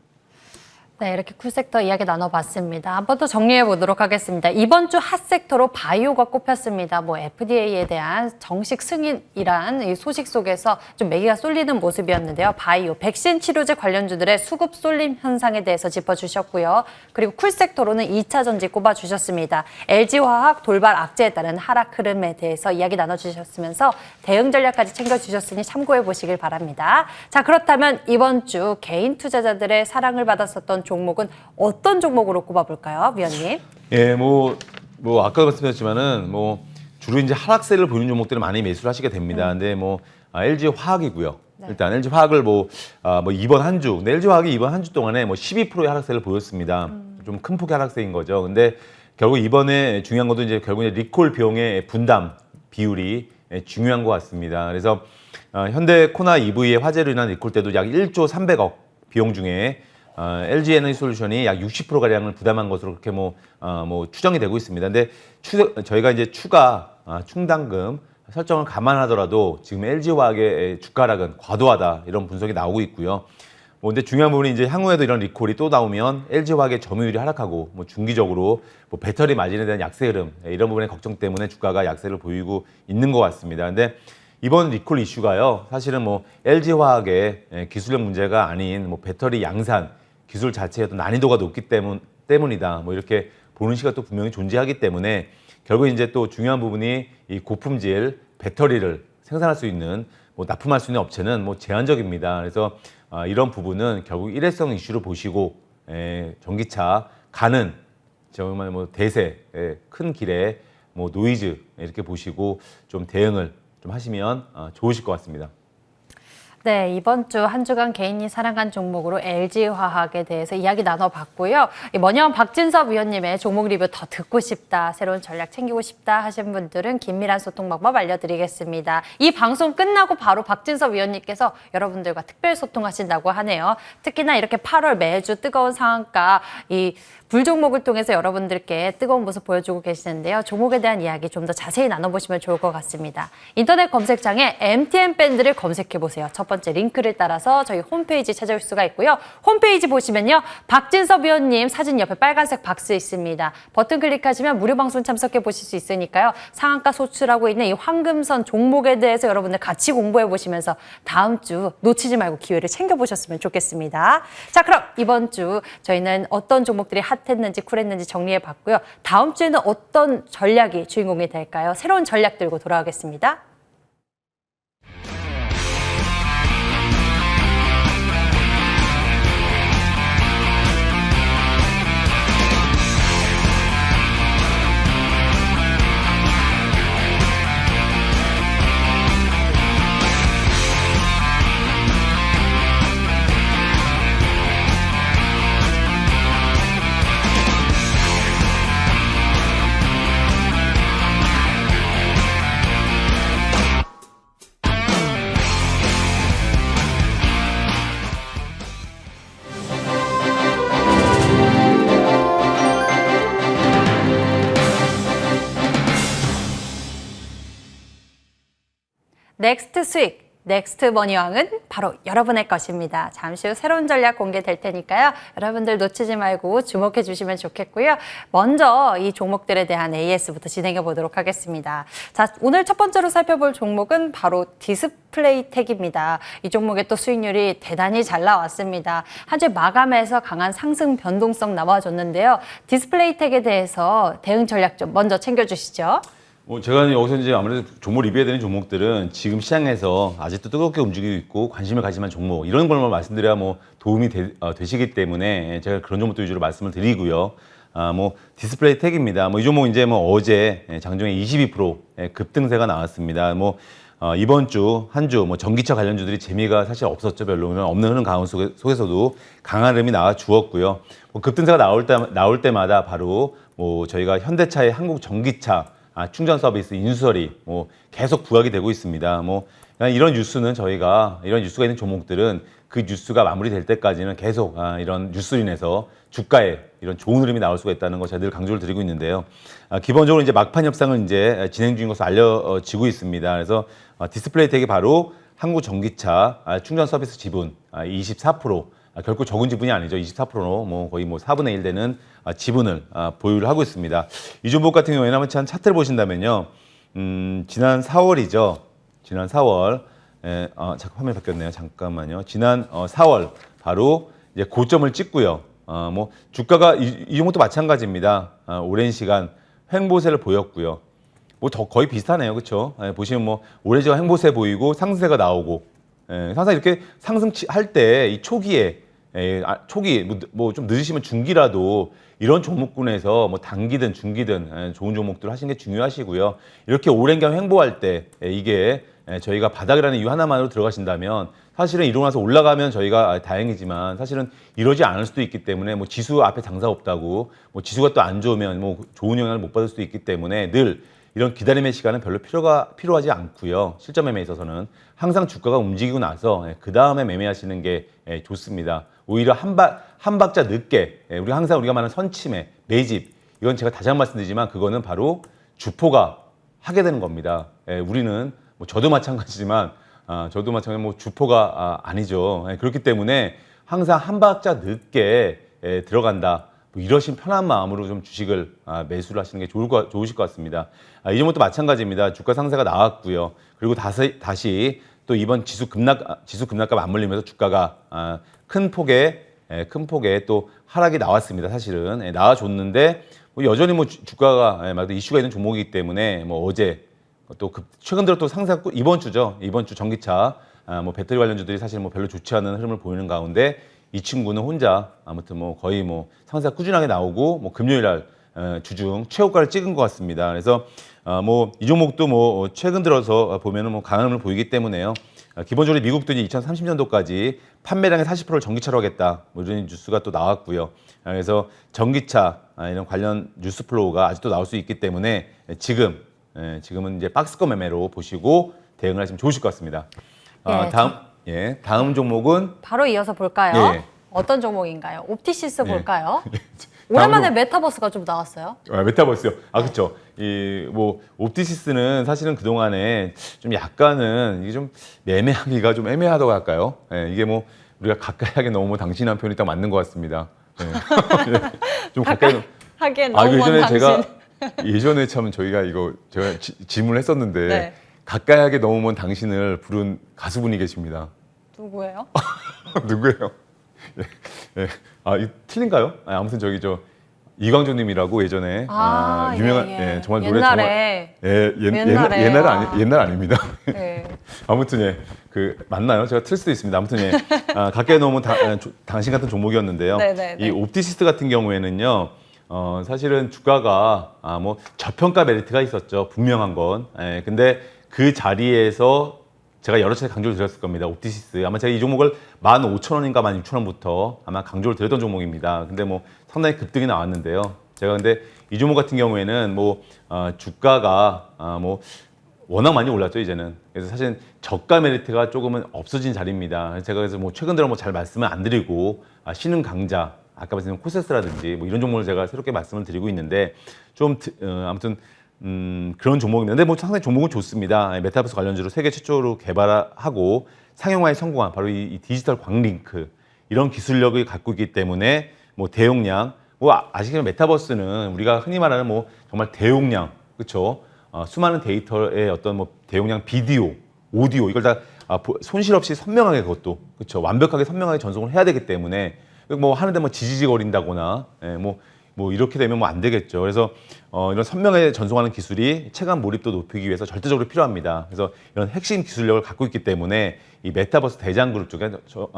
네, 이렇게 쿨섹터 이야기 나눠봤습니다. 한 번 더 정리해 보도록 하겠습니다. 이번 주 핫섹터로 바이오가 꼽혔습니다. 뭐 FDA에 대한 정식 승인이란 이 소식 속에서 좀 매기가 쏠리는 모습이었는데요. 바이오, 백신 치료제 관련주들의 수급 쏠림 현상에 대해서 짚어주셨고요. 그리고 쿨섹터로는 2차 전지 꼽아주셨습니다. LG화학 돌발 악재에 따른 하락 흐름에 대해서 이야기 나눠주셨으면서 대응 전략까지 챙겨주셨으니 참고해 보시길 바랍니다. 자, 그렇다면 이번 주 개인 투자자들의 사랑을 받았었던 종목은 어떤 종목으로 꼽아볼까요, 위원님? 예, 뭐 아까 말씀드렸지만은 뭐 주로 이제 하락세를 보이는 종목들을 많이 매수를 하시게 됩니다. 근데 뭐 LG 화학이고요. 네. 일단 LG 화학을 뭐 이번 한 주, 근데 LG 화학이 이번 한 주 동안에 뭐 12%의 하락세를 보였습니다. 좀 큰 폭의 하락세인 거죠. 근데 결국 이번에 중요한 것도 이제 결국 이제 리콜 비용의 분담 비율이 중요한 것 같습니다. 그래서 현대 코나 EV의 화재로 인한 리콜 때도 약 1조 300억 비용 중에 LG 에너지 솔루션이 약 60%가량을 부담한 것으로 그렇게 뭐 추정이 되고 있습니다. 근데 저희가 이제 추가 충당금 설정을 감안하더라도 지금 LG 화학의 주가 하락은 과도하다 이런 분석이 나오고 있고요. 뭐 근데 중요한 부분이 이제 향후에도 이런 리콜이 또 나오면 LG 화학의 점유율이 하락하고 뭐 중기적으로 뭐 배터리 마진에 대한 약세 흐름 이런 부분의 걱정 때문에 주가가 약세를 보이고 있는 것 같습니다. 근데 이번 리콜 이슈가요 사실은 뭐 LG 화학의 기술력 문제가 아닌 뭐 배터리 양산 기술 자체에도 난이도가 높기 때문이다. 뭐 이렇게 보는 시각도 분명히 존재하기 때문에 결국 이제 또 중요한 부분이 이 고품질 배터리를 생산할 수 있는 뭐 납품할 수 있는 업체는 뭐 제한적입니다. 그래서 이런 부분은 결국 일회성 이슈로 보시고 전기차 가는 정말 뭐 대세 큰 길에 뭐 노이즈 이렇게 보시고 좀 대응을 좀 하시면 좋으실 것 같습니다. 네, 이번 주 한 주간 개인이 사랑한 종목으로 LG화학에 대해서 이야기 나눠봤고요. 머니원 박진섭 위원님의 종목 리뷰 더 듣고 싶다, 새로운 전략 챙기고 싶다 하신 분들은 긴밀한 소통 방법 알려드리겠습니다. 이 방송 끝나고 바로 박진섭 위원님께서 여러분들과 특별 소통하신다고 하네요. 특히나 이렇게 8월 매주 뜨거운 상한가 이 불종목을 통해서 여러분들께 뜨거운 모습 보여주고 계시는데요. 종목에 대한 이야기 좀 더 자세히 나눠보시면 좋을 것 같습니다. 인터넷 검색창에 MTN 밴드를 검색해보세요. 첫 번째 링크를 따라서 저희 홈페이지 찾아올 수가 있고요. 홈페이지 보시면요. 박진섭 위원님 사진 옆에 빨간색 박스 있습니다. 버튼 클릭하시면 무료 방송 참석해 보실 수 있으니까요. 상한가 소출하고 있는 이 황금선 종목에 대해서 여러분들 같이 공부해 보시면서 다음 주 놓치지 말고 기회를 챙겨보셨으면 좋겠습니다. 자, 그럼 이번 주 저희는 어떤 종목들이 핫했는지 쿨했는지 정리해 봤고요. 다음 주에는 어떤 전략이 주인공이 될까요? 새로운 전략 들고 돌아오겠습니다. 넥스트 수익, 넥스트 머니왕은 바로 여러분의 것입니다. 잠시 후 새로운 전략 공개될 테니까요. 여러분들 놓치지 말고 주목해 주시면 좋겠고요. 먼저 이 종목들에 대한 AS부터 진행해 보도록 하겠습니다. 자, 오늘 첫 번째로 살펴볼 종목은 바로 디스플레이텍입니다. 이 종목의 또 수익률이 대단히 잘 나왔습니다. 한 주 마감에서 강한 상승 변동성 나와줬는데요. 디스플레이텍에 대해서 대응 전략 좀 먼저 챙겨주시죠. 제가 여기서 이제 아무래도 종목 리뷰해야 되는 종목들은 지금 시장에서 아직도 뜨겁게 움직이고 있고 관심을 가질 만한 종목 이런 걸만 말씀드려야 뭐 도움이 되시기 때문에 제가 그런 종목들 위주로 말씀을 드리고요. 뭐 디스플레이 텍입니다. 이 종목 이제 뭐 어제 장중에 22% 급등세가 나왔습니다. 이번 주 한 주 뭐 전기차 관련주들이 재미가 사실 없었죠. 별로 없는 흐름 가운 속에서도 강한 흐름이 나와 주었고요. 급등세가 나올 때마다 바로 뭐 저희가 현대차의 한국 전기차 충전 서비스 인수설이 계속 부각이 되고 있습니다. 이런 뉴스는 저희가 이런 뉴스가 있는 종목들은 그 뉴스가 마무리될 때까지는 계속 이런 뉴스로 인해서 주가에 이런 좋은 흐름이 나올 수가 있다는 거 제가 늘 강조를 드리고 있는데요. 기본적으로 이제 막판 협상은 이제 진행 중인 것으로 알려지고 있습니다. 그래서 디스플레이텍이 바로 한국 전기차 충전 서비스 지분 24%. 결코 적은 지분이 아니죠. 24%로 거의 4분의 1 되는 지분을 보유를 하고 있습니다. 이 종목 같은 경우에는 한번 차트를 보신다면요. 지난 4월이죠. 지난 4월. 잠깐 화면이 바뀌었네요. 잠깐만요. 지난 4월 바로 이제 고점을 찍고요. 주가가 이 종목도 마찬가지입니다. 오랜 시간 횡보세를 보였고요. 거의 비슷하네요. 그렇죠? 보시면 오랜 시간 횡보세 보이고 상승세가 나오고 항상 이렇게 상승할 때 이 초기 좀 늦으시면 중기라도 이런 종목군에서 단기든 중기든 좋은 종목들 하시는 게 중요하시고요. 이렇게 오랜 기간 횡보할 때 이게 저희가 바닥이라는 이유 하나만으로 들어가신다면 사실은 이러고 나서 올라가면 저희가 다행이지만 사실은 이러지 않을 수도 있기 때문에 지수 앞에 장사 없다고 지수가 또 안 좋으면 좋은 영향을 못 받을 수도 있기 때문에 늘 이런 기다림의 시간은 별로 필요하지 않고요. 실전 매매에 있어서는 항상 주가가 움직이고 나서 그 다음에 매매하시는 게 좋습니다. 오히려 한 박자 늦게 우리가 말하는 선침해, 매집 이건 제가 다시 한번 말씀드리지만 그거는 바로 주포가 하게 되는 겁니다. 우리는 저도 마찬가지지만 주포가 아니죠. 그렇기 때문에 항상 한 박자 늦게 들어간다. 이러신 편한 마음으로 좀 주식을 매수를 하시는 게 좋으실 것 같습니다. 이 종목도 마찬가지입니다. 주가 상세가 나왔고요. 그리고 다시 또 이번 지수 급락과 맞물리면서 주가가 큰 폭의 또 하락이 나왔습니다. 사실은 나와줬는데 여전히 주가가 이슈가 있는 종목이기 때문에 어제 또 최근 들어 또 상세가 이번 주죠. 이번 주 전기차 뭐 배터리 관련주들이 사실 뭐 별로 좋지 않은 흐름을 보이는 가운데 이 친구는 혼자 아무튼 뭐 거의 뭐 상세가 꾸준하게 나오고 뭐 금요일 날 주중 최고가를 찍은 것 같습니다. 그래서 뭐 이 종목도 뭐 최근 들어서 보면은 뭐 강한 흐름을 보이기 때문에요. 기본적으로 미국도 이제 2030년도까지 판매량의 40%를 전기차로 하겠다. 뭐 이런 뉴스가 또 나왔고요. 그래서 전기차 이런 관련 뉴스 플로우가 아직도 나올 수 있기 때문에 지금은 이제 박스권 매매로 보시고 대응을 하시면 좋으실 것 같습니다. 다음 종목은 바로 이어서 볼까요? 예. 어떤 종목인가요? 옵티시스 예. 볼까요? 오랜만에 메타버스가 좀 나왔어요. 메타버스요. 그렇죠. 이 뭐 옵티시스는 사실은 그 동안에 좀 약간은 이게 좀 매매하기가 좀 애매하다고 할까요? 이게 뭐 우리가 가까이 하게 너무 당신이라는 표현이 딱 맞는 것 같습니다. 좀 가까이 하기엔 너무 예전에 당신. 제가 예전에 참 저희가 이거 제가 질문을 했었는데 네. 가까이 하게 너무 먼 당신을 부른 가수분이 계십니다. 누구예요? 누구예요? 이 틀린가요? 아무튼 저기 이광조님이라고 예전에 유명한 정말 노래 옛날에 정말 옛날 아닙니다. 네. 아무튼 그 맞나요? 제가 틀 수도 있습니다. 아무튼 가까이 넣으면 당신 같은 종목이었는데요. 네네네. 이 옵티시스 같은 경우에는요. 사실은 주가가 뭐 저평가 메리트가 있었죠. 분명한 건. 근데 그 자리에서 제가 여러 차례 강조를 드렸을 겁니다. 옵티시스. 아마 제가 이 종목을 15,000원인가 16,000원부터 아마 강조를 드렸던 종목입니다. 근데 뭐 상당히 급등이 나왔는데요. 제가 근데 이 종목 같은 경우에는 뭐 주가가 뭐 워낙 많이 올랐죠, 이제는. 그래서 사실 저가 메리트가 조금은 없어진 자리입니다. 제가 그래서 뭐 최근 들어 뭐 잘 말씀을 안 드리고 신흥 강자, 아까 말씀드린 코세스라든지 뭐 이런 종목을 제가 새롭게 말씀을 드리고 있는데 좀 아무튼 그런 종목입니다. 근데 뭐 상당히 종목은 좋습니다. 메타버스 관련주로 세계 최초로 개발하고 상용화에 성공한 바로 이 디지털 광링크 이런 기술력을 갖고 있기 때문에 뭐 대용량, 뭐 아시겠지만 메타버스는 우리가 흔히 말하는 뭐 정말 대용량, 그렇죠? 수많은 데이터의 어떤 뭐 대용량 비디오, 오디오 이걸 다 손실 없이 선명하게 그것도 그렇죠? 완벽하게 선명하게 전송을 해야 되기 때문에 뭐 하는데 뭐 지지직거린다거나 뭐 이렇게 되면 뭐 안 되겠죠. 그래서 이런 선명하게 전송하는 기술이 체감 몰입도 높이기 위해서 절대적으로 필요합니다. 그래서 이런 핵심 기술력을 갖고 있기 때문에 이 메타버스 대장 그룹 쪽에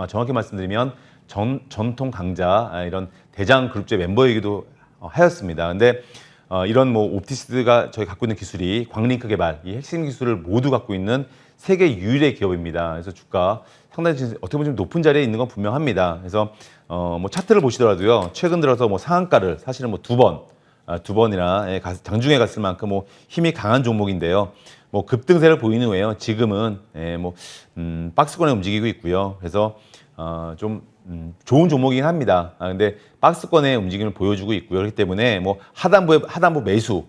정확히 말씀드리면 전통 강자 이런 대장 그룹의 멤버이기도 하였습니다. 근데 이런 뭐 옵티시스가 저희 갖고 있는 기술이 광링크 개발 이 핵심 기술을 모두 갖고 있는 세계 유일의 기업입니다. 그래서 주가 상당히 어떻게 보면 좀 높은 자리에 있는 건 분명합니다. 그래서 뭐 차트를 보시더라도요. 최근 들어서 뭐 상한가를 사실은 뭐 두 번이나 장중에 갔을 만큼 뭐 힘이 강한 종목인데요. 뭐 급등세를 보이는 후에요. 지금은 뭐 박스권에 움직이고 있고요. 그래서 좀 좋은 종목이긴 합니다. 근데 박스권의 움직임을 보여주고 있고요. 그렇기 때문에 뭐 하단부 매수,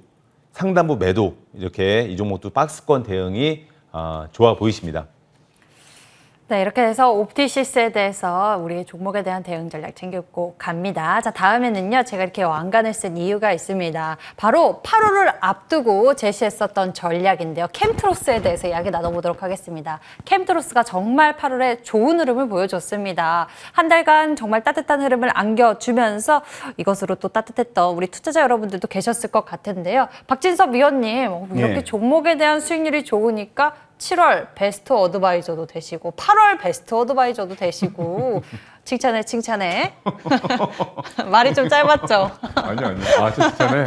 상단부 매도 이렇게 이 종목도 박스권 대응이 좋아 보이십니다. 네, 이렇게 해서 옵티시스에 대해서 우리 종목에 대한 대응 전략 챙기고 갑니다. 자, 다음에는요, 제가 이렇게 왕관을 쓴 이유가 있습니다. 바로 8월을 앞두고 제시했었던 전략인데요. 캠트로스에 대해서 이야기 나눠보도록 하겠습니다. 캠트로스가 정말 8월에 좋은 흐름을 보여줬습니다. 한 달간 정말 따뜻한 흐름을 안겨주면서 이것으로 또 따뜻했던 우리 투자자 여러분들도 계셨을 것 같은데요. 박진섭 위원님, 이렇게 종목에 대한 수익률이 좋으니까 7월 베스트 어드바이저도 되시고 8월 베스트 어드바이저도 되시고 칭찬해. 말이 좀 짧았죠? 아니요. 칭찬해?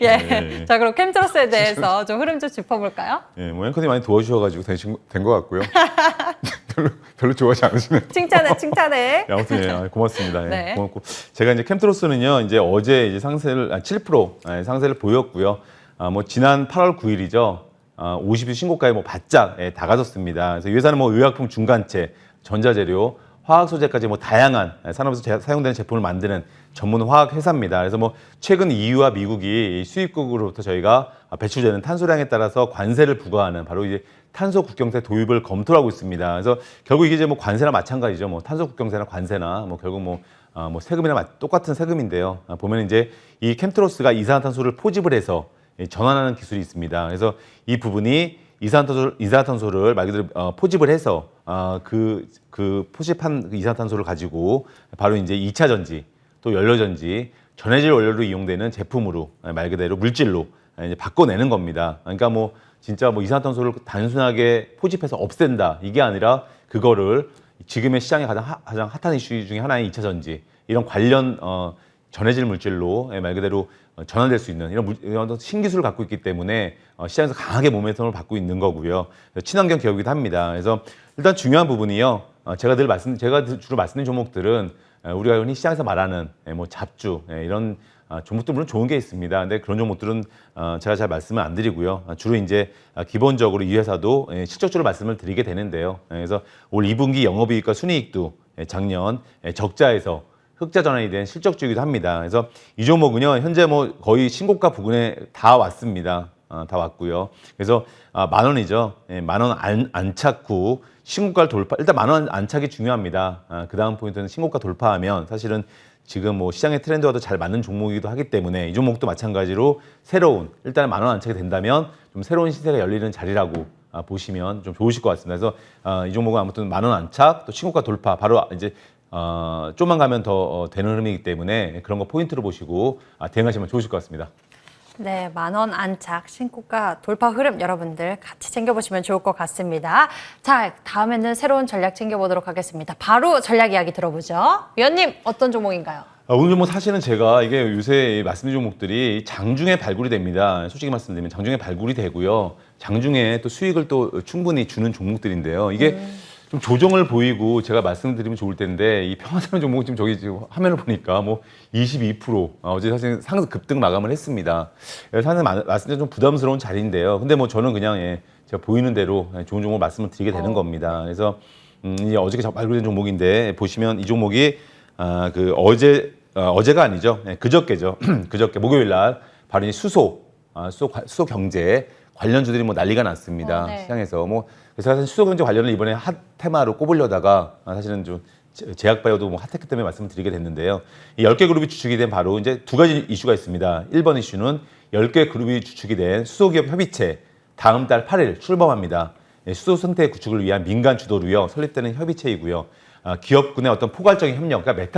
예. 자, 그럼 캠트로스에 대해서 좀 흐름 좀 짚어볼까요? 뭐 앵커님 많이 도와주셔가지고 된 것 같고요. 별로 좋아하지 않으시네요. 칭찬해. 아무튼 고맙습니다. 네. 고맙고 제가 이제 캠트로스는요 이제 어제 이제 상세를 7% 상세를 보였고요. 뭐 지난 8월 9일이죠. 50일 신고가에 뭐 바짝 다가섰습니다. 그래서 이 회사는 뭐 의약품 중간체, 전자재료, 화학 소재까지 뭐 다양한 산업에서 사용되는 제품을 만드는 전문 화학 회사입니다. 그래서 뭐 최근 EU와 미국이 수입국으로부터 저희가 배출되는 탄소량에 따라서 관세를 부과하는 바로 이제 탄소 국경세 도입을 검토를 하고 있습니다. 그래서 결국 이게 이제 뭐 관세나 마찬가지죠. 뭐 탄소 국경세나 관세나 뭐 결국 뭐 세금이나 똑같은 세금인데요. 보면 이제 이 캠트로스가 이산화탄소를 포집을 해서 전환하는 기술이 있습니다. 그래서 이 부분이 이산화탄소를 말 그대로 포집을 해서 그 포집한 이산화탄소를 가지고 바로 이제 2차 전지 또 연료 전지 전해질 원료로 이용되는 제품으로 말 그대로 물질로 이제 바꿔내는 겁니다. 그러니까 뭐 진짜 뭐 이산화탄소를 단순하게 포집해서 없앤다 이게 아니라 그거를 지금의 시장의 가장 핫한 이슈 중에 하나인 2차 전지 이런 관련 전해질 물질로 말 그대로 전환될 수 있는 이런 신기술을 갖고 있기 때문에 시장에서 강하게 모멘텀을 받고 있는 거고요. 친환경 기업이기도 합니다. 그래서 일단 중요한 부분이요. 제가 주로 말씀드린 종목들은 우리가 흔히 시장에서 말하는 뭐 잡주 이런 종목들 물론 좋은 게 있습니다. 근데 그런 종목들은 제가 잘 말씀을 안 드리고요. 주로 이제 기본적으로 이 회사도 실적주로 말씀을 드리게 되는데요. 그래서 올 2분기 영업이익과 순이익도 작년 적자에서 흑자 전환이 된 실적주이기도 합니다. 그래서 이 종목은요, 현재 뭐 거의 신고가 부근에 다 왔습니다. 다 왔고요. 그래서 10,000원이죠. 10,000원 안착 후 신고가를 돌파, 일단 10,000원 안착이 중요합니다. 그 다음 포인트는 신고가 돌파하면 사실은 지금 뭐 시장의 트렌드와도 잘 맞는 종목이기도 하기 때문에 이 종목도 마찬가지로 일단 10,000원 안착이 된다면 좀 새로운 시세가 열리는 자리라고 보시면 좀 좋으실 것 같습니다. 그래서 이 종목은 아무튼 10,000원 안착, 또 신고가 돌파, 바로 이제 좀만 가면 더 되는 흐름이기 때문에 그런 거 포인트로 보시고 대응하시면 좋으실 것 같습니다. 네, 10,000원 안착, 신고가 돌파 흐름 여러분들 같이 챙겨보시면 좋을 것 같습니다. 자, 다음에는 새로운 전략 챙겨보도록 하겠습니다. 바로 전략 이야기 들어보죠. 위원님, 어떤 종목인가요? 오늘 종목 사실은 제가 이게 요새 말씀드린 종목들이 장중에 발굴이 됩니다. 솔직히 말씀드리면 장중에 발굴이 되고요. 장중에 또 수익을 또 충분히 주는 종목들인데요. 이게 좀 조정을 보이고 제가 말씀드리면 좋을 텐데 이 평화사는 종목은 지금 화면을 보니까 뭐 22% 어제 사실 상승 급등 마감을 했습니다. 사실 말씀드리면 좀 부담스러운 자리인데요. 근데 뭐 저는 그냥 제가 보이는 대로 좋은 종목 말씀을 드리게 되는 겁니다. 그래서 이제 어저께 발굴된 종목인데 보시면 이 종목이 어제가 아니죠. 그저께죠. 그저께 목요일 날 바로 이 수소 경제 관련주들이 뭐 난리가 났습니다. 네. 시장에서 그래서 사실 수소 경제 관련을 이번에 핫 테마로 꼽으려다가 사실은 좀 제약바이오도 뭐 핫했기 때문에 말씀을 드리게 됐는데요. 이 10개 그룹이 주축이 된 바로 이제 두 가지 이슈가 있습니다. 1번 이슈는 10개 그룹이 주축이 된 수소기업 협의체 다음 달 8일 출범합니다. 수소 생태 구축을 위한 민간 주도로요 설립되는 협의체이고요. 기업군의 어떤 포괄적인 협력, 그러니까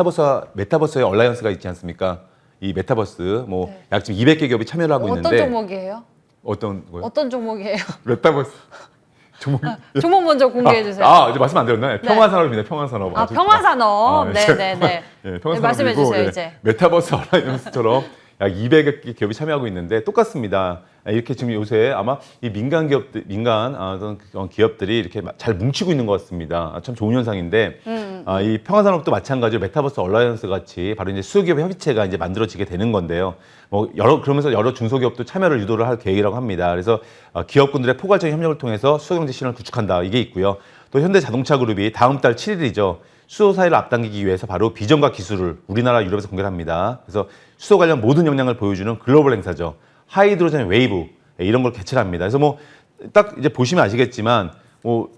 메타버스의 얼라이언스가 있지 않습니까? 이 메타버스 약 지금 200개 기업이 참여를 하고 있는데 어떤 종목이에요? 어떤 거요? 어떤 종목이에요? 메타버스 종목 먼저 공개해 주세요. 이제 말씀 안 드렸나요? 평화산업입니다. 평화산업. 평화산업. 네. 네네네. 평화산업이고, 말씀해 주세요 이제. 메타버스 얼라이언스처럼 약 200개 기업이 참여하고 있는데 똑같습니다. 이렇게 지금 요새 아마 이 민간 기업들이 이렇게 잘 뭉치고 있는 것 같습니다. 참 좋은 현상인데 이 평화산업도 마찬가지로 메타버스 얼라이언스 같이 바로 이제 수소기업 협의체가 이제 만들어지게 되는 건데요. 그러면서 여러 중소기업도 참여를 유도를 할 계획이라고 합니다. 그래서 기업군들의 포괄적인 협력을 통해서 수소경제 시장을 구축한다 이게 있고요. 또 현대자동차그룹이 다음 달 7일이죠. 수소 사회를 앞당기기 위해서 바로 비전과 기술을 우리나라 유럽에서 공개를 합니다. 그래서 수소 관련 모든 역량을 보여주는 글로벌 행사죠. 하이드로젠 웨이브 이런 걸 개최를 합니다. 그래서 딱 이제 보시면 아시겠지만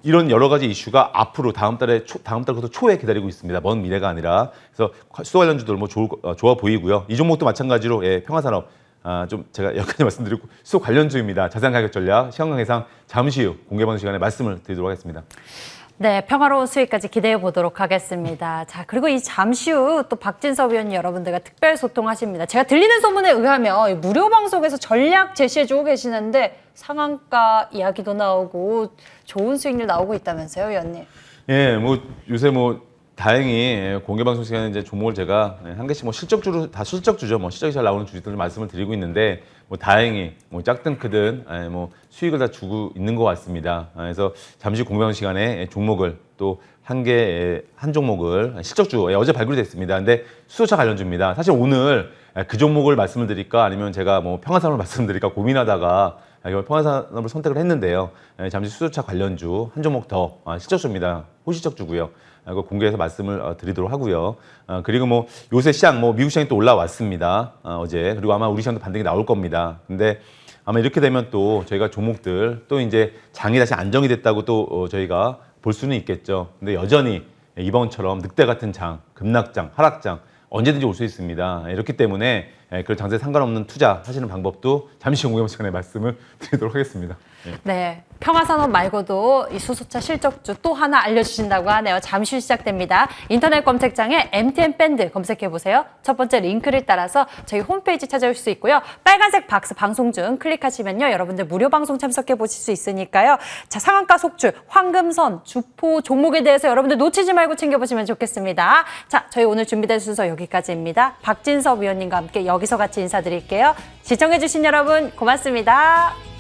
이런 여러 가지 이슈가 앞으로 다음 달부터 초에 기다리고 있습니다. 먼 미래가 아니라. 그래서 수소 관련주들 좋아 보이고요. 이 종목도 마찬가지로 평화산업 좀 제가 여기까지 말씀드리고 수소 관련주입니다. 자세한 가격 전략 시간 관계상 잠시 후 공개방송 시간에 말씀을 드리도록 하겠습니다. 네, 평화로운 수익까지 기대해 보도록 하겠습니다. 자, 그리고 이 잠시 후 또 박진섭 위원님 여러분들과 특별 소통하십니다. 제가 들리는 소문에 의하면 무료 방송에서 전략 제시해주고 계시는데 상한가 이야기도 나오고 좋은 수익률 나오고 있다면서요, 위원님? 예, 요새 다행히 공개방송 시간에 이제 종목을 제가 한 개씩 실적주로 다 실적주죠. 실적이 잘 나오는 주식들 말씀을 드리고 있는데 다행히 작든 크든 수익을 다 주고 있는 것 같습니다. 그래서 잠시 공개방송 시간에 종목을 또 한 종목을 실적주 어제 발굴이 됐습니다. 근데 수소차 관련주입니다. 사실 오늘 그 종목을 말씀을 드릴까 아니면 제가 평화산업을 말씀드릴까 고민하다가 평화산업을 선택을 했는데요. 잠시 수소차 관련주 한 종목 더 실적주입니다. 호실적주고요. 이거 공개해서 말씀을 드리도록 하고요. 그리고 요새 시장 미국 시장이 또 올라왔습니다. 어제. 그리고 아마 우리 시장도 반등이 나올 겁니다. 근데 아마 이렇게 되면 또 저희가 종목들 또 이제 장이 다시 안정이 됐다고 또 저희가 볼 수는 있겠죠. 근데 여전히 이번처럼 늑대 같은 장, 급락장, 하락장 언제든지 올 수 있습니다. 이렇기 때문에 그 장세에 상관없는 투자 하시는 방법도 잠시 후 공개방 시간에 말씀을 드리도록 하겠습니다. 네. 평화산업 말고도 이 수소차 실적주 또 하나 알려주신다고 하네요. 잠시 후 시작됩니다. 인터넷 검색창에 MTN 밴드 검색해보세요. 첫 번째 링크를 따라서 저희 홈페이지 찾아올 수 있고요. 빨간색 박스 방송 중 클릭하시면요. 여러분들 무료 방송 참석해보실 수 있으니까요. 자, 상한가 속출, 황금선, 주포 종목에 대해서 여러분들 놓치지 말고 챙겨보시면 좋겠습니다. 자, 저희 오늘 준비된 순서 여기까지입니다. 박진섭 위원님과 함께 여기서 같이 인사드릴게요. 시청해주신 여러분 고맙습니다.